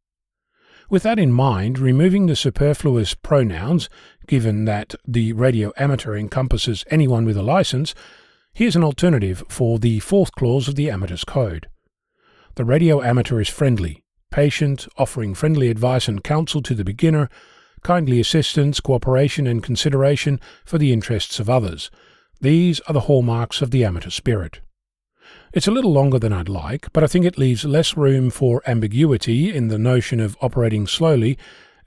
With that in mind, removing the superfluous pronouns, given that the radio amateur encompasses anyone with a license, here's an alternative for the fourth clause of the amateur's code. The radio amateur is friendly, patient, offering friendly advice and counsel to the beginner, kindly assistance, cooperation, and consideration for the interests of others. These are the hallmarks of the amateur spirit. It's a little longer than I'd like, but I think it leaves less room for ambiguity in the notion of operating slowly,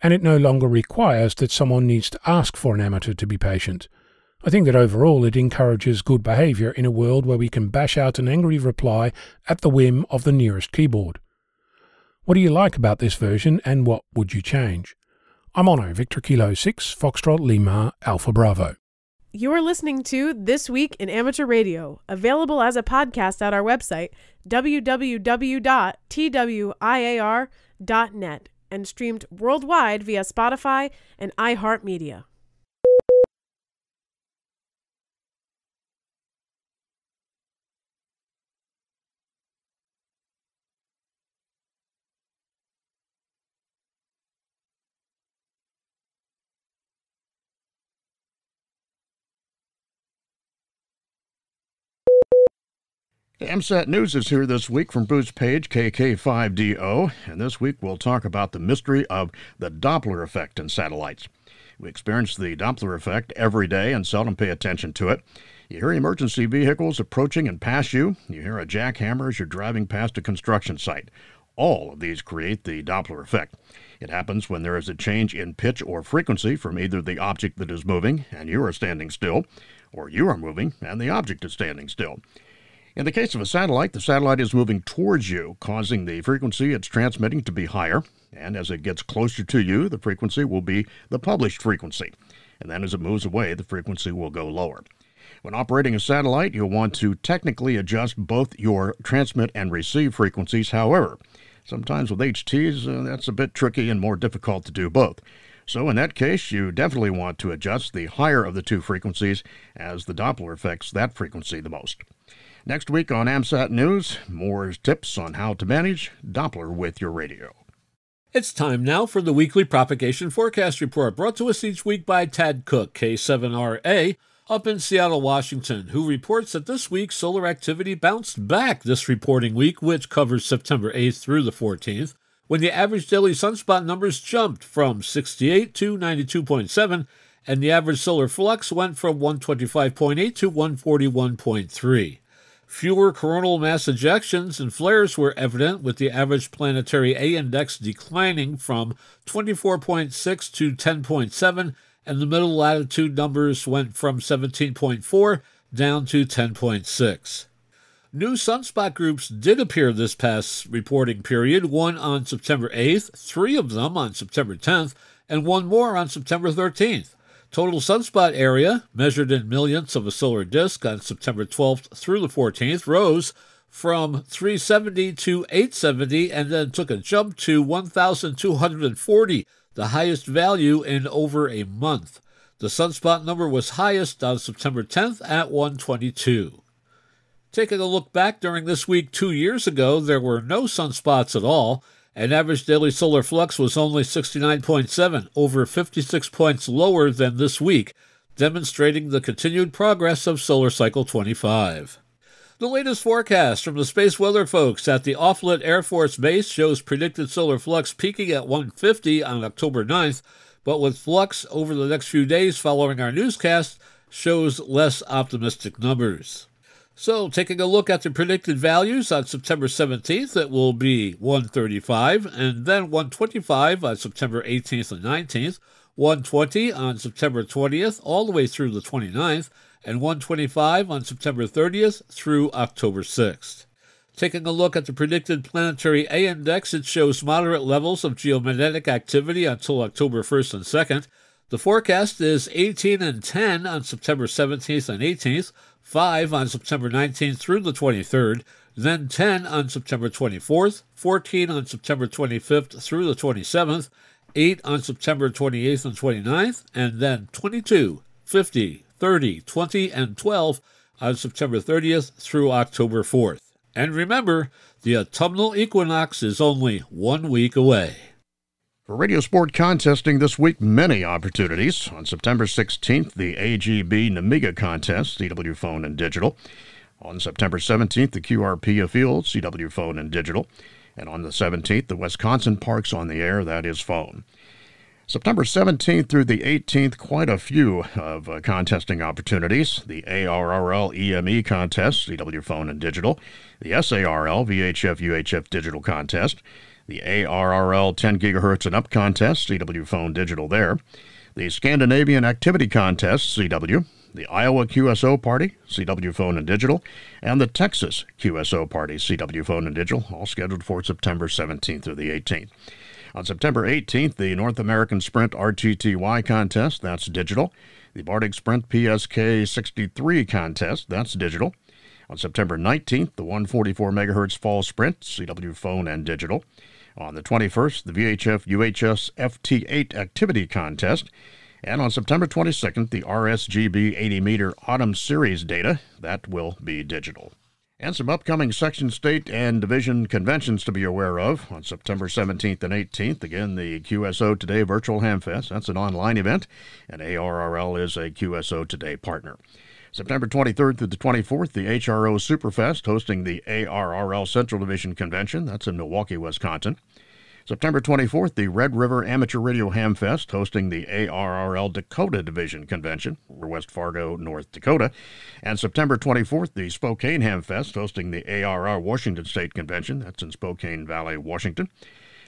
and it no longer requires that someone needs to ask for an amateur to be patient. I think that overall it encourages good behaviour in a world where we can bash out an angry reply at the whim of the nearest keyboard. What do you like about this version, and what would you change? I'm Ono, Victor Kilo 6, Foxtrot Lima, Alpha Bravo. You are listening to This Week in Amateur Radio, available as a podcast at our website, www.twiar.net, and streamed worldwide via Spotify and iHeartMedia. AMSAT News is here this week from Bruce Page, KK5DO, and this week we'll talk about the mystery of the Doppler effect in satellites. We experience the Doppler effect every day and seldom pay attention to it. You hear emergency vehicles approaching and pass you. You hear a jackhammer as you're driving past a construction site. All of these create the Doppler effect. It happens when there is a change in pitch or frequency from either the object that is moving and you are standing still, or you are moving and the object is standing still. In the case of a satellite, the satellite is moving towards you, causing the frequency it's transmitting to be higher, and as it gets closer to you, the frequency will be the published frequency, and then as it moves away, the frequency will go lower. When operating a satellite, you'll want to technically adjust both your transmit and receive frequencies. However, sometimes with HTs, that's a bit tricky and more difficult to do both. So in that case, you definitely want to adjust the higher of the two frequencies, as the Doppler affects that frequency the most. Next week on AMSAT News, more tips on how to manage Doppler with your radio. It's time now for the weekly propagation forecast report, brought to us each week by Tad Cook, K7RA, up in Seattle, Washington, who reports that this week solar activity bounced back this reporting week, which covers September 8th through the 14th, when the average daily sunspot numbers jumped from 68 to 92.7, and the average solar flux went from 125.8 to 141.3. Fewer coronal mass ejections and flares were evident, with the average planetary A index declining from 24.6 to 10.7, and the middle latitude numbers went from 17.4 down to 10.6. New sunspot groups did appear this past reporting period, one on September 8th, 3 of them on September 10th, and one more on September 13th. Total sunspot area, measured in millionths of a solar disk on September 12th through the 14th, rose from 370 to 870 and then took a jump to 1,240, the highest value in over a month. The sunspot number was highest on September 10th at 122. Taking a look back during this week 2 years ago, there were no sunspots at all, and average daily solar flux was only 69.7, over 56 points lower than this week, demonstrating the continued progress of solar cycle 25. The latest forecast from the space weather folks at the Offutt Air Force Base shows predicted solar flux peaking at 150 on October 9th, but with flux over the next few days following our newscast shows less optimistic numbers. So, taking a look at the predicted values on September 17th, it will be 135, and then 125 on September 18th and 19th, 120 on September 20th all the way through the 29th, and 125 on September 30th through October 6th. Taking a look at the predicted planetary A index, it shows moderate levels of geomagnetic activity until October 1st and 2nd. The forecast is 18 and 10 on September 17th and 18th, 5 on September 19th through the 23rd, then 10 on September 24th, 14 on September 25th through the 27th, 8 on September 28th and 29th, and then 22, 50, 30, 20, and 12 on September 30th through October 4th. And remember, the autumnal equinox is only 1 week away. For radio sport contesting this week, many opportunities. On September 16th, the AGB Namiga contest, CW Phone and Digital. On September 17th, the QRP Field, CW Phone and Digital. And on the 17th, the Wisconsin Parks on the Air, that is phone. September 17th through the 18th, quite a few of contesting opportunities. The ARRL EME contest, CW Phone and Digital. The SARL VHF UHF Digital contest. The ARRL 10 GHz and up contest, CW Phone Digital there. The Scandinavian Activity Contest, CW. The Iowa QSO Party, CW Phone and Digital. And the Texas QSO Party, CW Phone and Digital, all scheduled for September 17th through the 18th. On September 18th, the North American Sprint RTTY contest, that's digital. The Bardic Sprint PSK 63 contest, that's digital. On September 19th, the 144 MHz Fall Sprint, CW Phone and Digital. On the 21st, the VHF UHS FT8 Activity Contest. And on September 22nd, the RSGB 80-meter Autumn Series data, that will be digital. And some upcoming section, state, and division conventions to be aware of. On September 17th and 18th, again, the QSO Today Virtual Hamfest. That's an online event, and ARRL is a QSO Today partner. September 23rd through the 24th, the HRO Superfest hosting the ARRL Central Division Convention. That's in Milwaukee, Wisconsin. September 24th, the Red River Amateur Radio Hamfest hosting the ARRL Dakota Division Convention, West Fargo, North Dakota. And September 24th, the Spokane Hamfest hosting the ARR Washington State Convention. That's in Spokane Valley, Washington.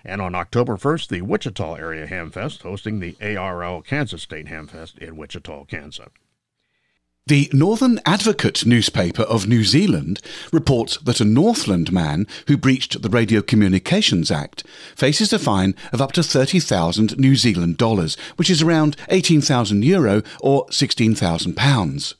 And on October 1st, the Wichita Area Hamfest hosting the ARL Kansas State Hamfest in Wichita, Kansas. The Northern Advocate newspaper of New Zealand reports that a Northland man who breached the Radio Communications Act faces a fine of up to 30,000 New Zealand dollars, which is around €18,000 or £16,000.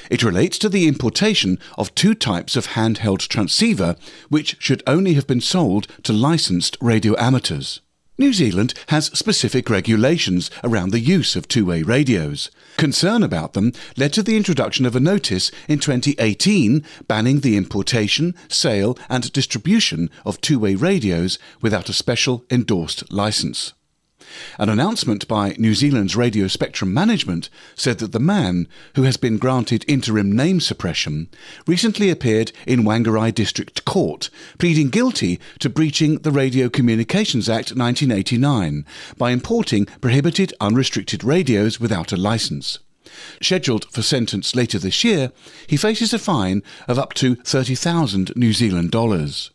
It relates to the importation of two types of handheld transceiver, which should only have been sold to licensed radio amateurs. New Zealand has specific regulations around the use of two-way radios. Concern about them led to the introduction of a notice in 2018 banning the importation, sale and distribution of two-way radios without a special endorsed license. An announcement by New Zealand's Radio Spectrum Management said that the man, who has been granted interim name suppression, recently appeared in Whangarei District Court, pleading guilty to breaching the Radio Communications Act 1989 by importing prohibited unrestricted radios without a licence. Scheduled for sentence later this year, he faces a fine of up to 30,000 New Zealand dollars.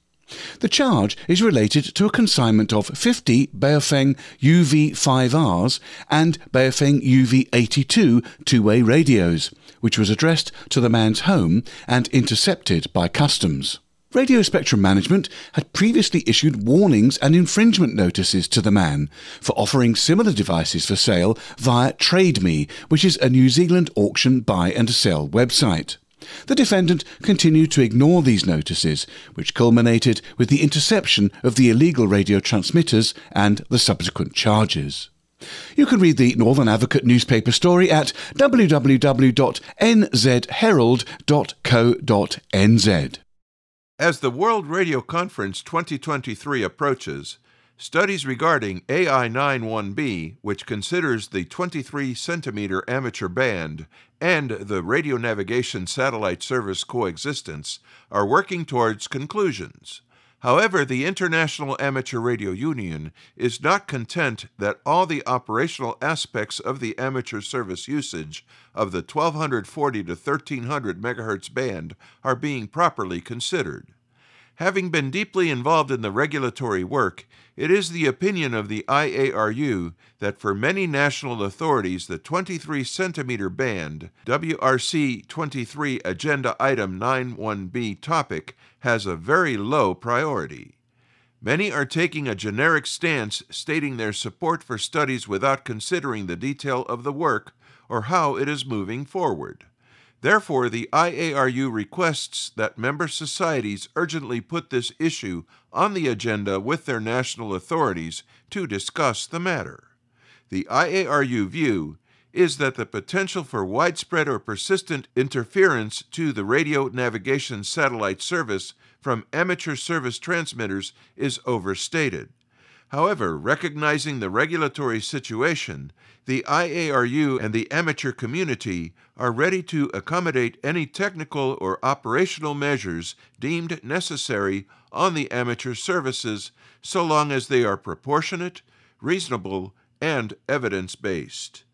The charge is related to a consignment of 50 Baofeng UV5Rs and Baofeng UV82 two-way radios, which was addressed to the man's home and intercepted by customs. Radio Spectrum Management had previously issued warnings and infringement notices to the man for offering similar devices for sale via TradeMe, which is a New Zealand auction buy and sell website. The defendant continued to ignore these notices, which culminated with the interception of the illegal radio transmitters and the subsequent charges. You can read the Northern Advocate newspaper story at www.nzherald.co.nz. As the World Radio Conference 2023 approaches, studies regarding AI91B, which considers the 23-centimeter amateur band, and the radio navigation satellite service Coexistence, are working towards conclusions. However, the International Amateur Radio Union is not content that all the operational aspects of the amateur service usage of the 1240 to 1300 MHz band are being properly considered. Having been deeply involved in the regulatory work, it is the opinion of the IARU that for many national authorities the 23-centimeter band, WRC 23 Agenda Item 91B topic, has a very low priority. Many are taking a generic stance stating their support for studies without considering the detail of the work or how it is moving forward. Therefore, the IARU requests that member societies urgently put this issue on the agenda with their national authorities to discuss the matter. The IARU view is that the potential for widespread or persistent interference to the radio navigation satellite service from amateur service transmitters is overstated. However, recognizing the regulatory situation, the IARU and the amateur community are ready to accommodate any technical or operational measures deemed necessary on the amateur services so long as they are proportionate, reasonable, and evidence-based.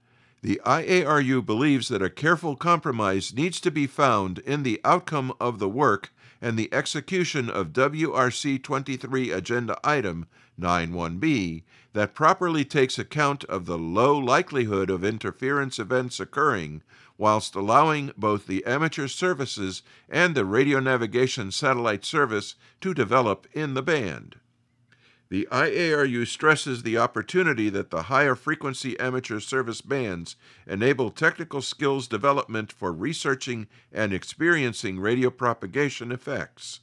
The IARU believes that a careful compromise needs to be found in the outcome of the work and the execution of WRC 23 Agenda Item 91B that properly takes account of the low likelihood of interference events occurring whilst allowing both the amateur services and the radio navigation satellite service to develop in the band. The IARU stresses the opportunity that the higher frequency amateur service bands enable technical skills development for researching and experiencing radio propagation effects.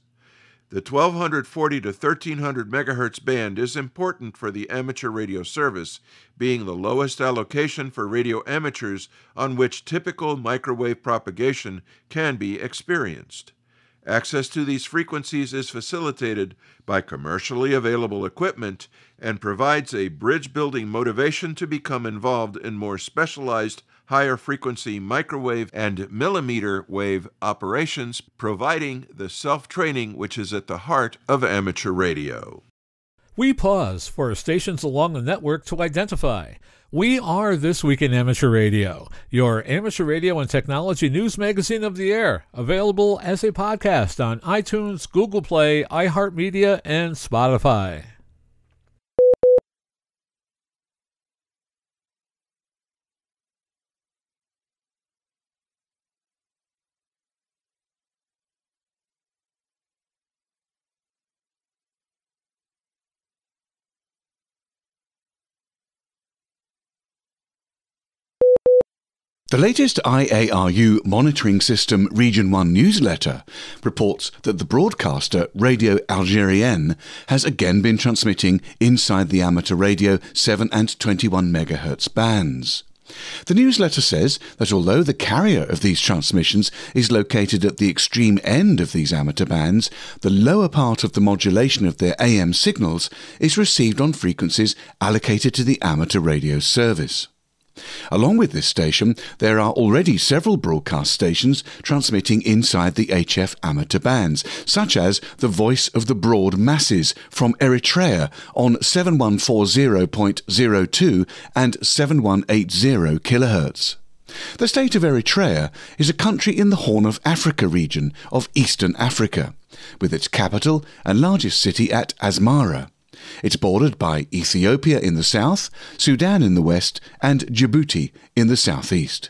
The 1240 to 1300 MHz band is important for the amateur radio service, being the lowest allocation for radio amateurs on which typical microwave propagation can be experienced. Access to these frequencies is facilitated by commercially available equipment and provides a bridge-building motivation to become involved in more specialized higher-frequency microwave and millimeter wave operations, providing the self-training which is at the heart of amateur radio. We pause for stations along the network to identify. We are This Week in Amateur Radio, your amateur radio and technology news magazine of the air, available as a podcast on iTunes, Google Play, iHeartMedia, and Spotify. The latest IARU Monitoring System Region 1 newsletter reports that the broadcaster Radio Algérienne has again been transmitting inside the amateur radio 7 and 21 MHz bands. The newsletter says that although the carrier of these transmissions is located at the extreme end of these amateur bands, the lower part of the modulation of their AM signals is received on frequencies allocated to the amateur radio service. Along with this station, there are already several broadcast stations transmitting inside the HF amateur bands, such as the Voice of the Broad Masses from Eritrea on 7140.02 and 7180 kHz. The state of Eritrea is a country in the Horn of Africa region of Eastern Africa, with its capital and largest city at Asmara. It's bordered by Ethiopia in the south, Sudan in the west, and Djibouti in the southeast.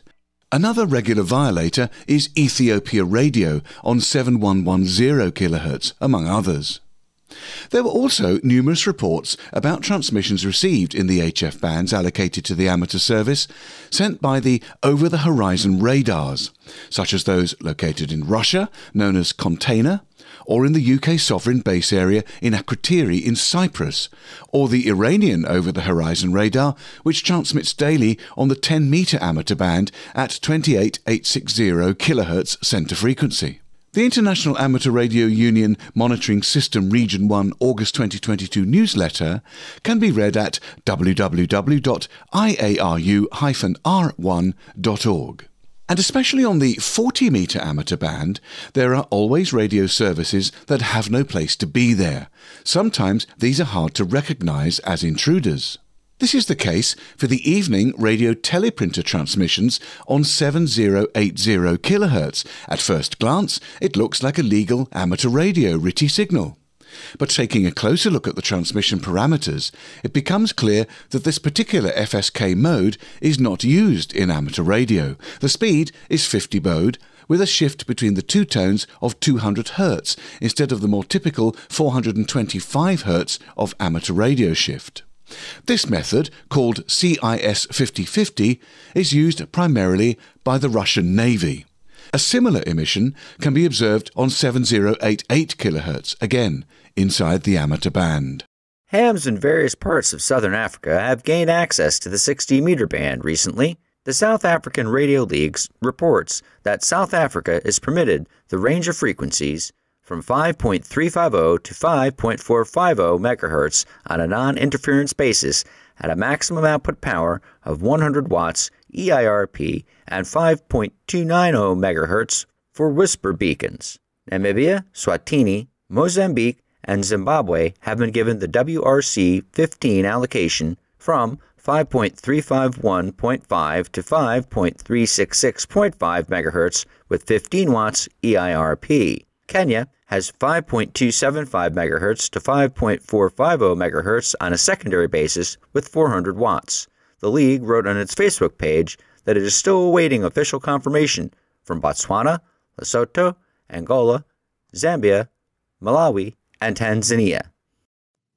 Another regular violator is Ethiopia Radio on 7110 kHz, among others. There were also numerous reports about transmissions received in the HF bands allocated to the amateur service, sent by the over-the-horizon radars, such as those located in Russia, known as Container, or in the UK sovereign base area in Akrotiri in Cyprus, or the Iranian over-the-horizon radar, which transmits daily on the 10-metre amateur band at 28,860 kHz centre frequency. The International Amateur Radio Union Monitoring System Region 1 August 2022 newsletter can be read at www.iaru-r1.org. And especially on the 40-metre amateur band, there are always radio services that have no place to be there. Sometimes these are hard to recognise as intruders. This is the case for the evening radio teleprinter transmissions on 7080 kHz. At first glance, it looks like a legal amateur radio RTTY signal. But taking a closer look at the transmission parameters, it becomes clear that this particular FSK mode is not used in amateur radio. The speed is 50 baud, with a shift between the two tones of 200 Hz instead of the more typical 425 Hz of amateur radio shift. This method, called CIS 5050, is used primarily by the Russian Navy. A similar emission can be observed on 7088 kHz, again, inside the amateur band. Hams in various parts of southern Africa have gained access to the 60-meter band recently. The South African Radio League reports that South Africa is permitted the range of frequencies from 5.350 to 5.450 MHz on a non-interference basis at a maximum output power of 100 watts EIRP and 5.290 MHz for whisper beacons. Namibia, Swatini, Mozambique, and Zimbabwe have been given the WRC-15 allocation from 5.351.5 to 5.366.5 MHz with 15 watts EIRP. Kenya has 5.275 MHz to 5.450 MHz on a secondary basis with 400 watts. The League wrote on its Facebook page that it is still awaiting official confirmation from Botswana, Lesotho, Angola, Zambia, Malawi, and Tanzania.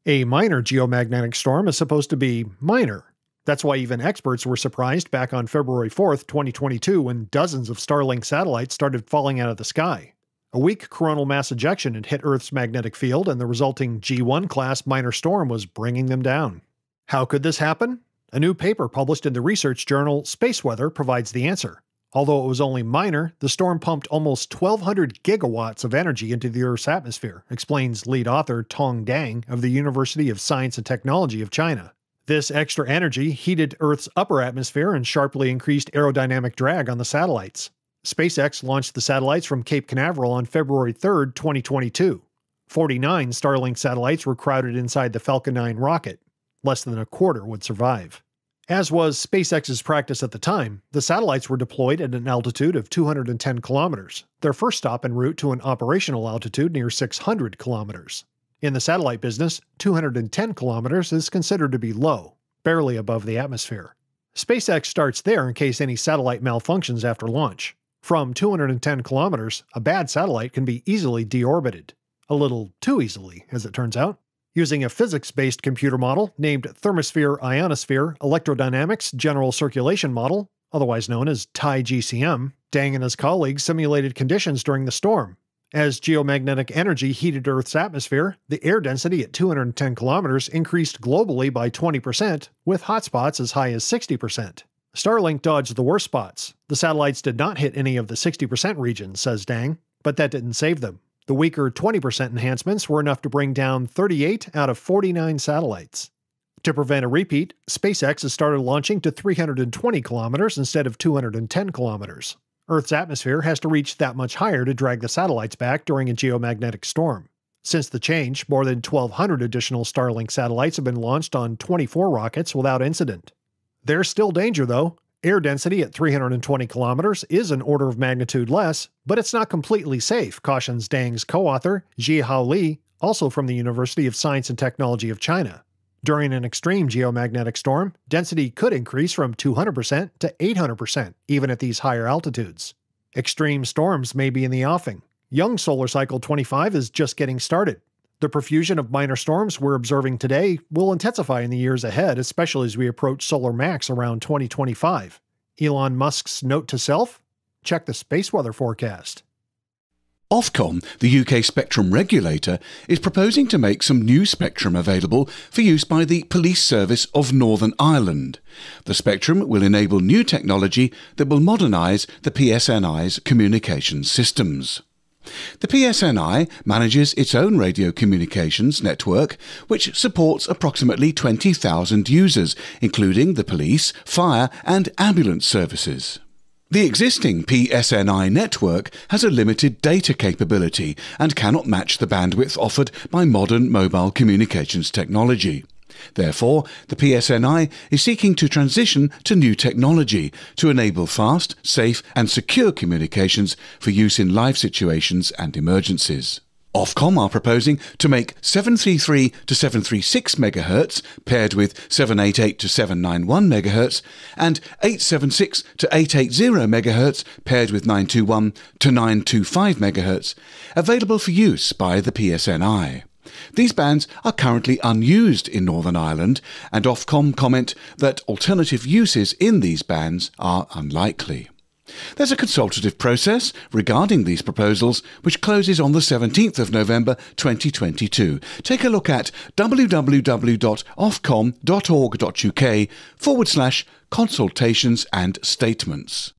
A minor geomagnetic storm is supposed to be minor. That's why even experts were surprised back on February 4th, 2022, when dozens of Starlink satellites started falling out of the sky. A weak coronal mass ejection had hit Earth's magnetic field, and the resulting G1 class minor storm was bringing them down. How could this happen? A new paper published in the research journal Space Weather provides the answer. Although it was only minor, the storm pumped almost 1,200 gigawatts of energy into the Earth's atmosphere, explains lead author Tong Dang of the University of Science and Technology of China. This extra energy heated Earth's upper atmosphere and sharply increased aerodynamic drag on the satellites. SpaceX launched the satellites from Cape Canaveral on February 3, 2022. 49 Starlink satellites were crowded inside the Falcon 9 rocket. Less than a quarter would survive. As was SpaceX's practice at the time, the satellites were deployed at an altitude of 210 kilometers, their first stop en route to an operational altitude near 600 kilometers. In the satellite business, 210 kilometers is considered to be low, barely above the atmosphere. SpaceX starts there in case any satellite malfunctions after launch. From 210 kilometers, a bad satellite can be easily deorbited. A little too easily, as it turns out. Using a physics-based computer model named Thermosphere-Ionosphere Electrodynamics General Circulation Model, otherwise known as TIE-GCM, Dang and his colleagues simulated conditions during the storm. As geomagnetic energy heated Earth's atmosphere, the air density at 210 kilometers increased globally by 20%, with hotspots as high as 60%. Starlink dodged the worst spots. The satellites did not hit any of the 60% regions, says Dang, but that didn't save them. The weaker 20% enhancements were enough to bring down 38 out of 49 satellites. To prevent a repeat, SpaceX has started launching to 320 kilometers instead of 210 kilometers. Earth's atmosphere has to reach that much higher to drag the satellites back during a geomagnetic storm. Since the change, more than 1,200 additional Starlink satellites have been launched on 24 rockets without incident. There's still danger, though. Air density at 320 kilometers is an order of magnitude less, but it's not completely safe, cautions Dang's co-author, Zhihao Li, also from the University of Science and Technology of China. During an extreme geomagnetic storm, density could increase from 200% to 800%, even at these higher altitudes. Extreme storms may be in the offing. Young solar cycle 25 is just getting started. The profusion of minor storms we're observing today will intensify in the years ahead, especially as we approach solar max around 2025. Elon Musk's note to self? Check the space weather forecast. Ofcom, the UK spectrum regulator, is proposing to make some new spectrum available for use by the Police Service of Northern Ireland. The spectrum will enable new technology that will modernise the PSNI's communications systems. The PSNI manages its own radio communications network, which supports approximately 20,000 users, including the police, fire and ambulance services. The existing PSNI network has a limited data capability and cannot match the bandwidth offered by modern mobile communications technology. Therefore, the PSNI is seeking to transition to new technology to enable fast, safe and secure communications for use in live situations and emergencies. Ofcom are proposing to make 733 to 736 MHz paired with 788 to 791 MHz and 876 to 880 MHz paired with 921 to 925 MHz available for use by the PSNI. These bands are currently unused in Northern Ireland, and Ofcom comment that alternative uses in these bands are unlikely. There's a consultative process regarding these proposals which closes on the 17th of November 2022. Take a look at www.ofcom.org.uk/consultations and statements.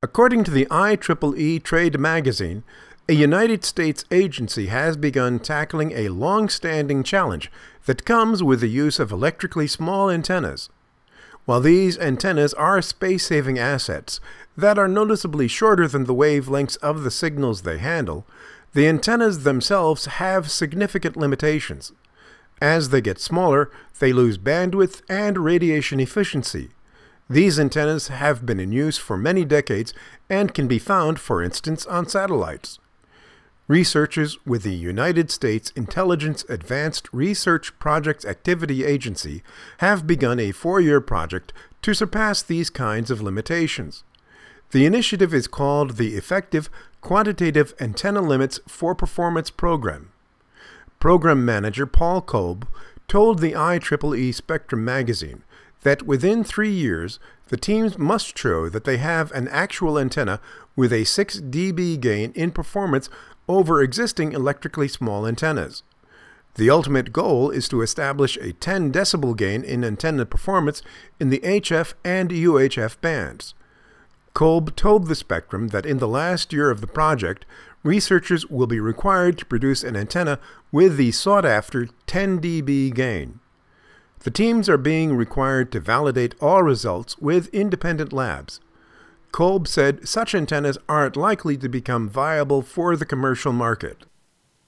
According to the IEEE Trade magazine, a United States agency has begun tackling a long-standing challenge that comes with the use of electrically small antennas. While these antennas are space-saving assets that are noticeably shorter than the wavelengths of the signals they handle, the antennas themselves have significant limitations. As they get smaller, they lose bandwidth and radiation efficiency. These antennas have been in use for many decades and can be found, for instance, on satellites. Researchers with the United States Intelligence Advanced Research Projects Activity Agency have begun a 4-year project to surpass these kinds of limitations. The initiative is called the Effective Quantitative Antenna Limits for Performance Program. Program Manager Paul Kolb told the IEEE Spectrum magazine that within 3 years, the teams must show that they have an actual antenna with a 6 dB gain in performance over existing electrically small antennas. The ultimate goal is to establish a 10 decibel gain in antenna performance in the HF and UHF bands. Kolb told the Spectrum that in the last year of the project, researchers will be required to produce an antenna with the sought-after 10 dB gain. The teams are being required to validate all results with independent labs. Kolb said such antennas aren't likely to become viable for the commercial market.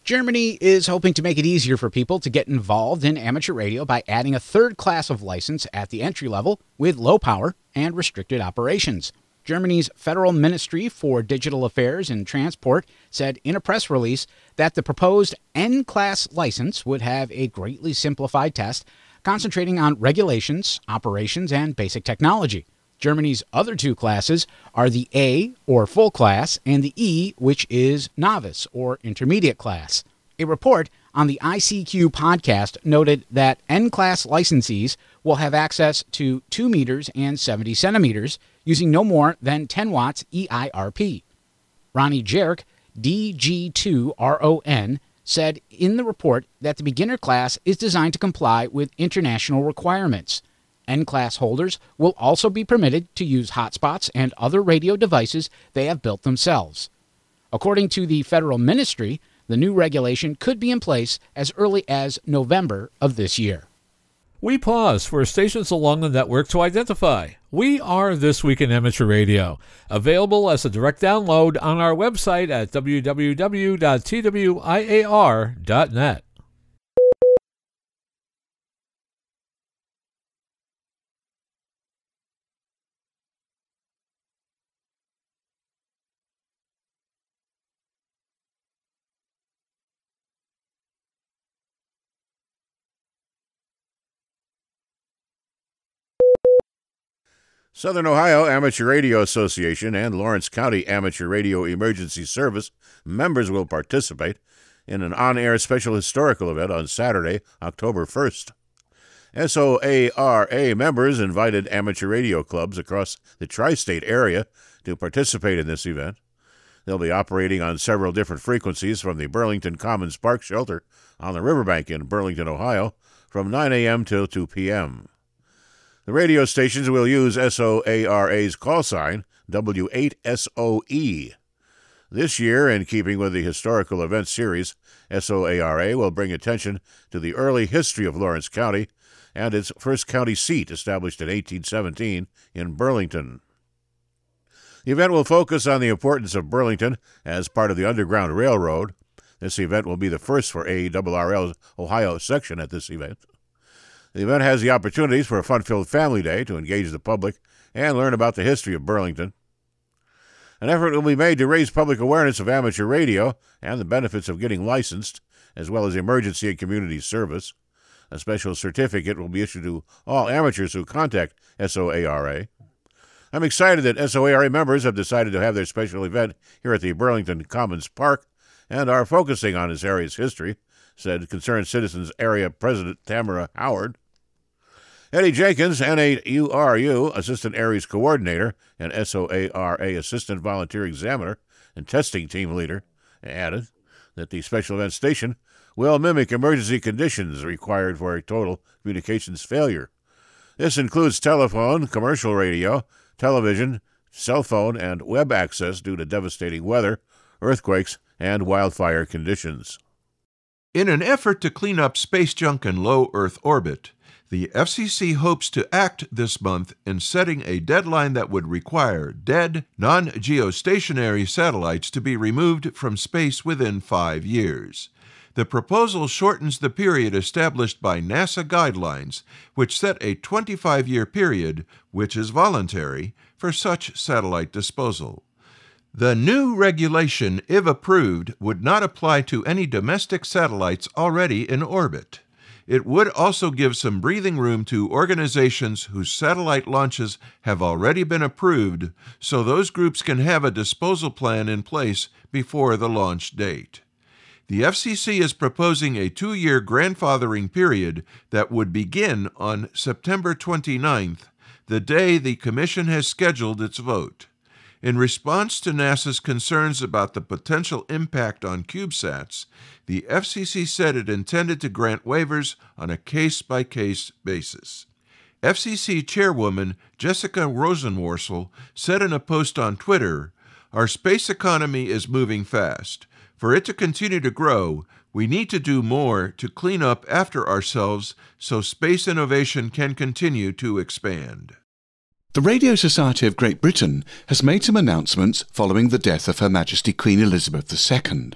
Germany is hoping to make it easier for people to get involved in amateur radio by adding a third class of license at the entry level with low power and restricted operations. Germany's Federal Ministry for Digital Affairs and Transport said in a press release that the proposed N-class license would have a greatly simplified test concentrating on regulations, operations, and basic technology. Germany's other two classes are the A, or full class, and the E, which is novice, or intermediate class. A report on the ICQ podcast noted that N-class licensees will have access to 2 meters and 70 centimeters using no more than 10 watts EIRP. Ronnie Jerk, DG2RON, said in the report that the beginner class is designed to comply with international requirements. N-class holders will also be permitted to use hotspots and other radio devices they have built themselves. According to the Federal Ministry, the new regulation could be in place as early as November of this year. We pause for stations along the network to identify. We are This Week in Amateur Radio, available as a direct download on our website at www.twiar.net. Southern Ohio Amateur Radio Association and Lawrence County Amateur Radio Emergency Service members will participate in an on-air special historical event on Saturday, October 1st. SOARA members invited amateur radio clubs across the tri-state area to participate in this event. They'll be operating on several different frequencies from the Burlington Commons Park Shelter on the riverbank in Burlington, Ohio, from 9 a.m. till 2 p.m. The radio stations will use SOARA's call sign, W8SOE. This year, in keeping with the historical event series, SOARA will bring attention to the early history of Lawrence County and its first county seat, established in 1817 in Burlington. The event will focus on the importance of Burlington as part of the Underground Railroad. This event will be the first for ARRL's Ohio section at this event. The event has the opportunities for a fun-filled family day to engage the public and learn about the history of Burlington. An effort will be made to raise public awareness of amateur radio and the benefits of getting licensed, as well as emergency and community service. A special certificate will be issued to all amateurs who contact SOARA. I'm excited that SOARA members have decided to have their special event here at the Burlington Commons Park and are focusing on this area's history, said Concerned Citizens Area President Tamara Howard. Eddie Jenkins, NAURU Assistant Areas Coordinator and SOARA Assistant Volunteer Examiner and Testing Team Leader, added that the special event station will mimic emergency conditions required for a total communications failure. This includes telephone, commercial radio, television, cell phone, and web access due to devastating weather, earthquakes, and wildfire conditions. In an effort to clean up space junk in low Earth orbit, the FCC hopes to act this month in setting a deadline that would require dead, non-geostationary satellites to be removed from space within 5 years. The proposal shortens the period established by NASA guidelines, which set a 25-year period, which is voluntary, for such satellite disposal. The new regulation, if approved, would not apply to any domestic satellites already in orbit. It would also give some breathing room to organizations whose satellite launches have already been approved, so those groups can have a disposal plan in place before the launch date. The FCC is proposing a 2-year grandfathering period that would begin on September 29th, the day the Commission has scheduled its vote. In response to NASA's concerns about the potential impact on CubeSats, the FCC said it intended to grant waivers on a case-by-case basis. FCC Chairwoman Jessica Rosenworcel said in a post on Twitter, "Our space economy is moving fast. For it to continue to grow, we need to do more to clean up after ourselves so space innovation can continue to expand." The Radio Society of Great Britain has made some announcements following the death of Her Majesty Queen Elizabeth II.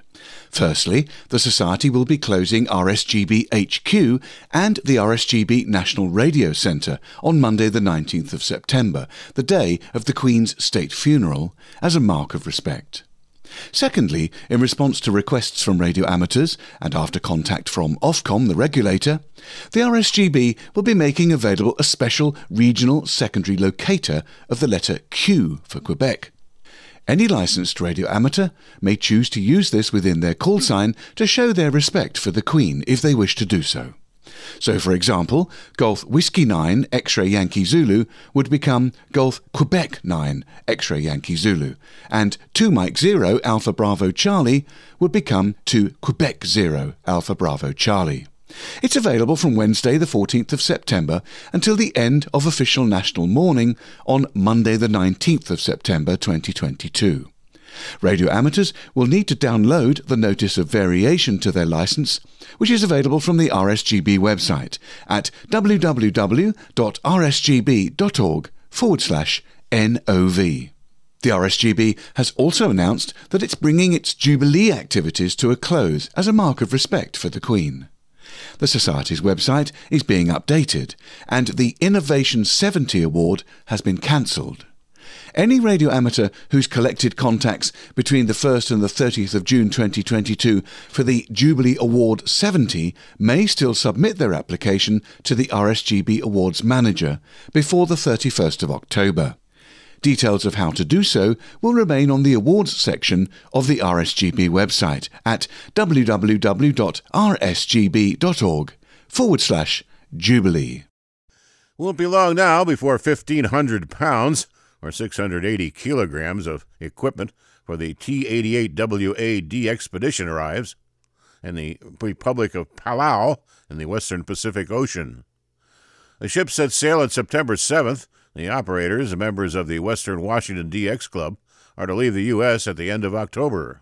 Firstly, the Society will be closing RSGB HQ and the RSGB National Radio Centre on Monday the 19th of September, the day of the Queen's state funeral, as a mark of respect. Secondly, in response to requests from radio amateurs and after contact from Ofcom, the regulator, the RSGB will be making available a special regional secondary locator of the letter Q for Quebec. Any licensed radio amateur may choose to use this within their call sign to show their respect for the Queen if they wish to do so. So, for example, Golf Whiskey 9 X-Ray Yankee Zulu would become Golf Quebec 9 X-Ray Yankee Zulu, and 2 Mike 0 Alpha Bravo Charlie would become 2 Quebec 0 Alpha Bravo Charlie. It's available from Wednesday the 14th of September until the end of official national mourning on Monday the 19th of September 2022. Radio amateurs will need to download the Notice of Variation to their licence, which is available from the RSGB website at www.rsgb.org/NOV. The RSGB has also announced that it's bringing its Jubilee activities to a close as a mark of respect for the Queen. The Society's website is being updated, and the Innovation 70 Award has been cancelled. Any radio amateur who's collected contacts between the 1st and the 30th of June 2022 for the Jubilee Award 70 may still submit their application to the RSGB Awards Manager before the 31st of October. Details of how to do so will remain on the awards section of the RSGB website at www.rsgb.org/Jubilee. Won't be long now before 1,500 pounds or 680 kilograms of equipment for the T-88WA-D expedition arrives in the Republic of Palau in the western Pacific Ocean. The ship sets sail on September 7th. The operators, members of the Western Washington DX Club, are to leave the U.S. at the end of October.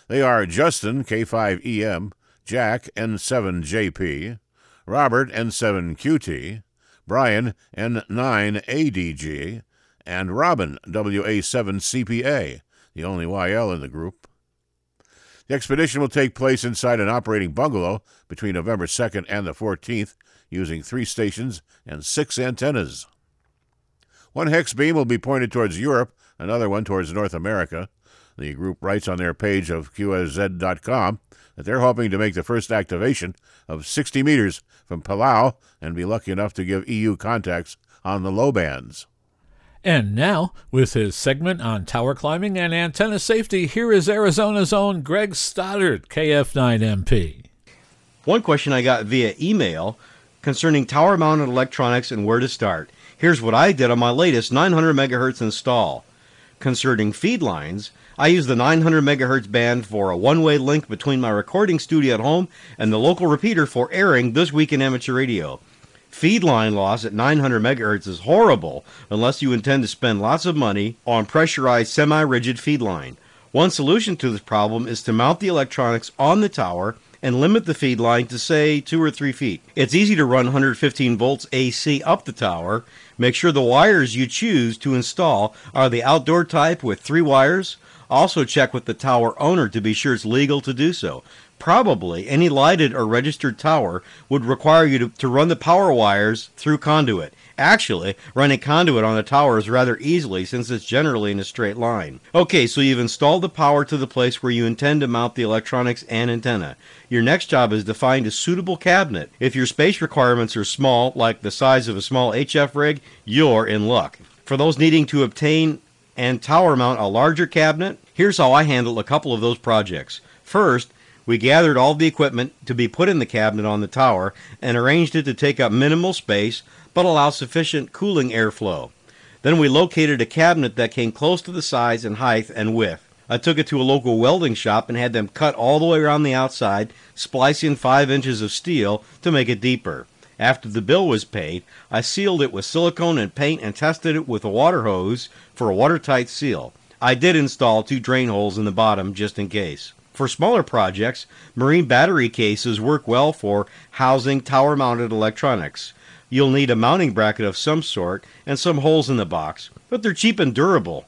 They are Justin, K5EM, Jack, N7JP, Robert, N7QT, Brian, N9ADG, and Robin, WA7CPA, the only YL in the group. The expedition will take place inside an operating bungalow between November 2nd and the 14th, using 3 stations and 6 antennas. One hex beam will be pointed towards Europe, another one towards North America. The group writes on their page of QSZ.com that they're hoping to make the first activation of 60 meters from Palau and be lucky enough to give EU contacts on the low bands. And now, with his segment on tower climbing and antenna safety, here is Arizona's own Greg Stoddard, KF9MP. One question I got via email concerning tower-mounted electronics and where to start. Here's what I did on my latest 900 megahertz install. Concerning feed lines, I use the 900 megahertz band for a one-way link between my recording studio at home and the local repeater for airing This Week in Amateur Radio. Feed line loss at 900 megahertz is horrible unless you intend to spend lots of money on pressurized semi-rigid feed line. One solution to this problem is to mount the electronics on the tower and limit the feed line to, say, 2 or 3 feet. It's easy to run 115 volts AC up the tower. Make sure the wires you choose to install are the outdoor type with 3 wires. Also check with the tower owner to be sure it's legal to do so. Probably any lighted or registered tower would require you to run the power wires through conduit. Actually, running conduit on the tower is rather easily since it's generally in a straight line. Okay, so you've installed the power to the place where you intend to mount the electronics and antenna. Your next job is to find a suitable cabinet. If your space requirements are small, like the size of a small HF rig, you're in luck. For those needing to obtain and tower mount a larger cabinet, here's how I handled a couple of those projects. First, we gathered all the equipment to be put in the cabinet on the tower and arranged it to take up minimal space but allow sufficient cooling airflow. Then we located a cabinet that came close to the size and height and width. I took it to a local welding shop and had them cut all the way around the outside, splice in 5 inches of steel to make it deeper. After the bill was paid, I sealed it with silicone and paint and tested it with a water hose for a watertight seal. I did install 2 drain holes in the bottom just in case. For smaller projects, marine battery cases work well for housing tower-mounted electronics. You'll need a mounting bracket of some sort and some holes in the box, but they're cheap and durable.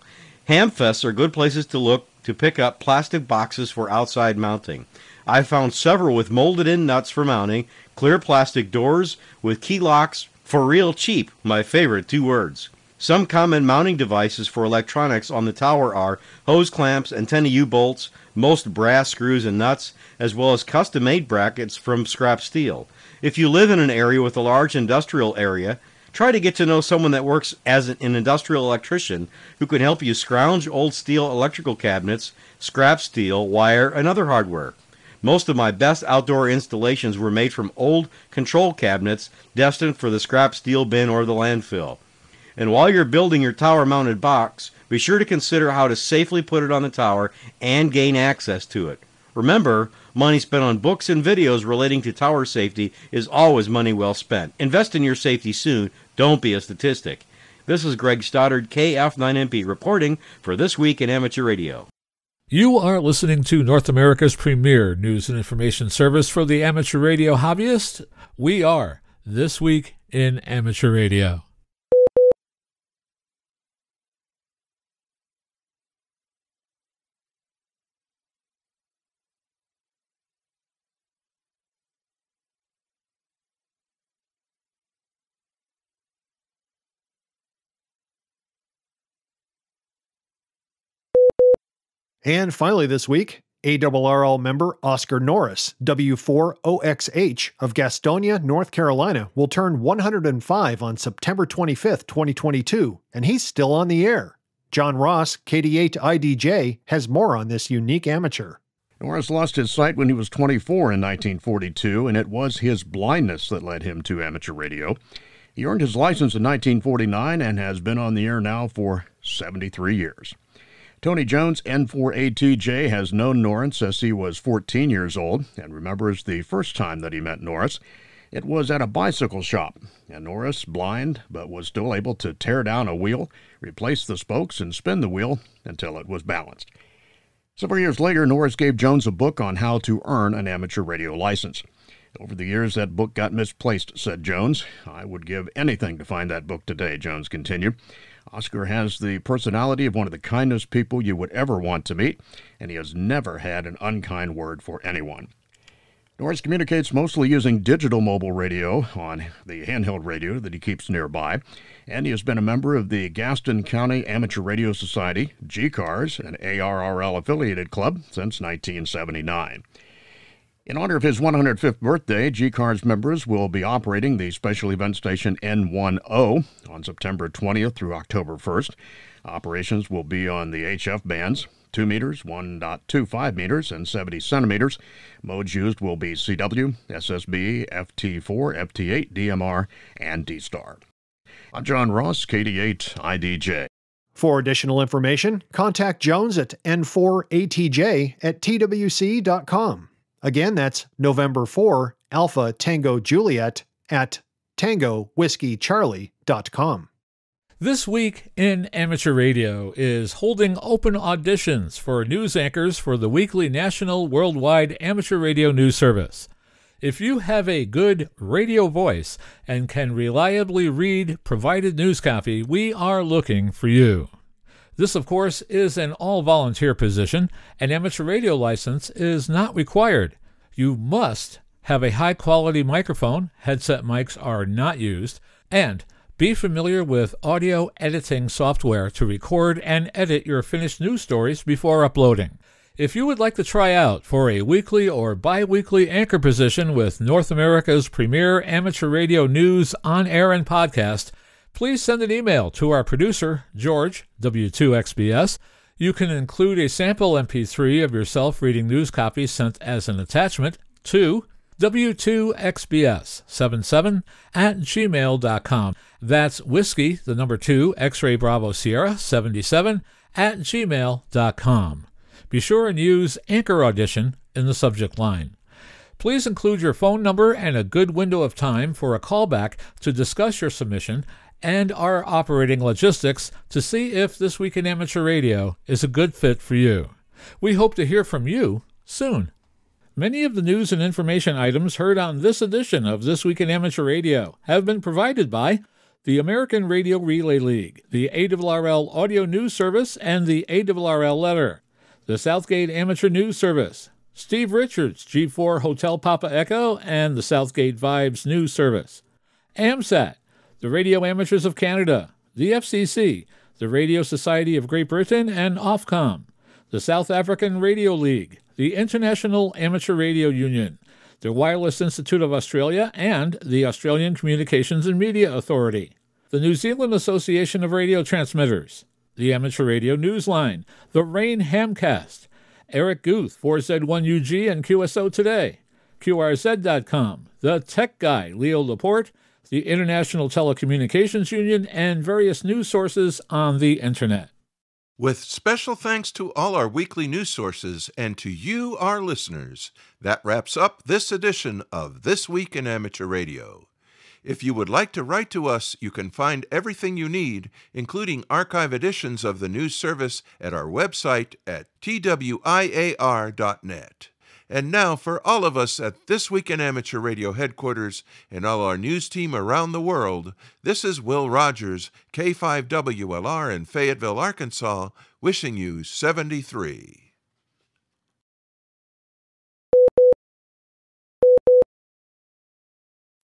Hamfests are good places to look to pick up plastic boxes for outside mounting. I found several with molded-in nuts for mounting, clear plastic doors with key locks for real cheap, my favorite 2 words. Some common mounting devices for electronics on the tower are hose clamps, antenna U-bolts, most brass screws and nuts, as well as custom-made brackets from scrap steel. If you live in an area with a large industrial area, try to get to know someone that works as an industrial electrician who can help you scrounge old steel electrical cabinets, scrap steel, wire, and other hardware. Most of my best outdoor installations were made from old control cabinets destined for the scrap steel bin or the landfill. And while you're building your tower-mounted box, be sure to consider how to safely put it on the tower and gain access to it. Remember, money spent on books and videos relating to tower safety is always money well spent. Invest in your safety soon. Don't be a statistic. This is Greg Stoddard, KF9MP, reporting for This Week in Amateur Radio. You are listening to North America's premier news and information service for the amateur radio hobbyist. We are This Week in Amateur Radio. And finally this week, ARRL member Oscar Norris, W4OXH of Gastonia, North Carolina, will turn 105 on September 25th, 2022, and he's still on the air. John Ross, KD8IDJ, has more on this unique amateur. Norris lost his sight when he was 24 in 1942, and it was his blindness that led him to amateur radio. He earned his license in 1949 and has been on the air now for 73 years. Tony Jones, N4ATJ, has known Norris since he was 14 years old and remembers the first time that he met Norris. It was at a bicycle shop, and Norris, blind, but was still able to tear down a wheel, replace the spokes, and spin the wheel until it was balanced. Several years later, Norris gave Jones a book on how to earn an amateur radio license. Over the years, that book got misplaced, said Jones. I would give anything to find that book today, Jones continued. Oscar has the personality of one of the kindest people you would ever want to meet, and he has never had an unkind word for anyone. Norris communicates mostly using digital mobile radio on the handheld radio that he keeps nearby, and he has been a member of the Gaston County Amateur Radio Society, GCARS, an ARRL-affiliated club, since 1979. In honor of his 105th birthday, GCARS members will be operating the special event station N10 on September 20th through October 1st. Operations will be on the HF bands, 2 meters, 1.25 meters, and 70 centimeters. Modes used will be CW, SSB, FT4, FT8, DMR, and D-Star. I'm John Ross, KD8 IDJ. For additional information, contact Jones at n4atj@twc.com. Again, that's November 4, Alpha Tango Juliet at tangowhiskeycharlie.com. This Week in Amateur Radio is holding open auditions for news anchors for the weekly national worldwide amateur radio news service. If you have a good radio voice and can reliably read provided news copy, we are looking for you. This, of course, is an all-volunteer position. An amateur radio license is not required. You must have a high-quality microphone, headset mics are not used, and be familiar with audio editing software to record and edit your finished news stories before uploading. If you would like to try out for a weekly or bi-weekly anchor position with North America's premier amateur radio news on air and podcast, please send an email to our producer, George, W2XBS. You can include a sample MP3 of yourself reading news copy sent as an attachment to W2XBS77@gmail.com. That's whiskey, the number 2, X-ray Bravo Sierra 77@gmail.com. Be sure and use Anchor Audition in the subject line. Please include your phone number and a good window of time for a callback to discuss your submission and our operating logistics to see if This Week in Amateur Radio is a good fit for you. We hope to hear from you soon. Many of the news and information items heard on this edition of This Week in Amateur Radio have been provided by the American Radio Relay League, the ARRL Audio News Service, and the ARRL Letter, the Southgate Amateur News Service, Steve Richards, G4 Hotel Papa Echo, and the Southgate Vibes News Service, AMSAT, the Radio Amateurs of Canada, the FCC, the Radio Society of Great Britain, and Ofcom, the South African Radio League, the International Amateur Radio Union, the Wireless Institute of Australia, and the Australian Communications and Media Authority, the New Zealand Association of Radio Transmitters, the Amateur Radio Newsline, the Rain Hamcast, Eric Guth, 4Z1UG and QSO Today, QRZ.com, the Tech Guy, Leo Laporte, the International Telecommunications Union, and various news sources on the Internet. With special thanks to all our weekly news sources and to you, our listeners, that wraps up this edition of This Week in Amateur Radio. If you would like to write to us, you can find everything you need, including archive editions of the news service, at our website at twiar.net. And now, for all of us at This Week in Amateur Radio headquarters and all our news team around the world, this is Will Rogers, K5WLR in Fayetteville, Arkansas, wishing you 73.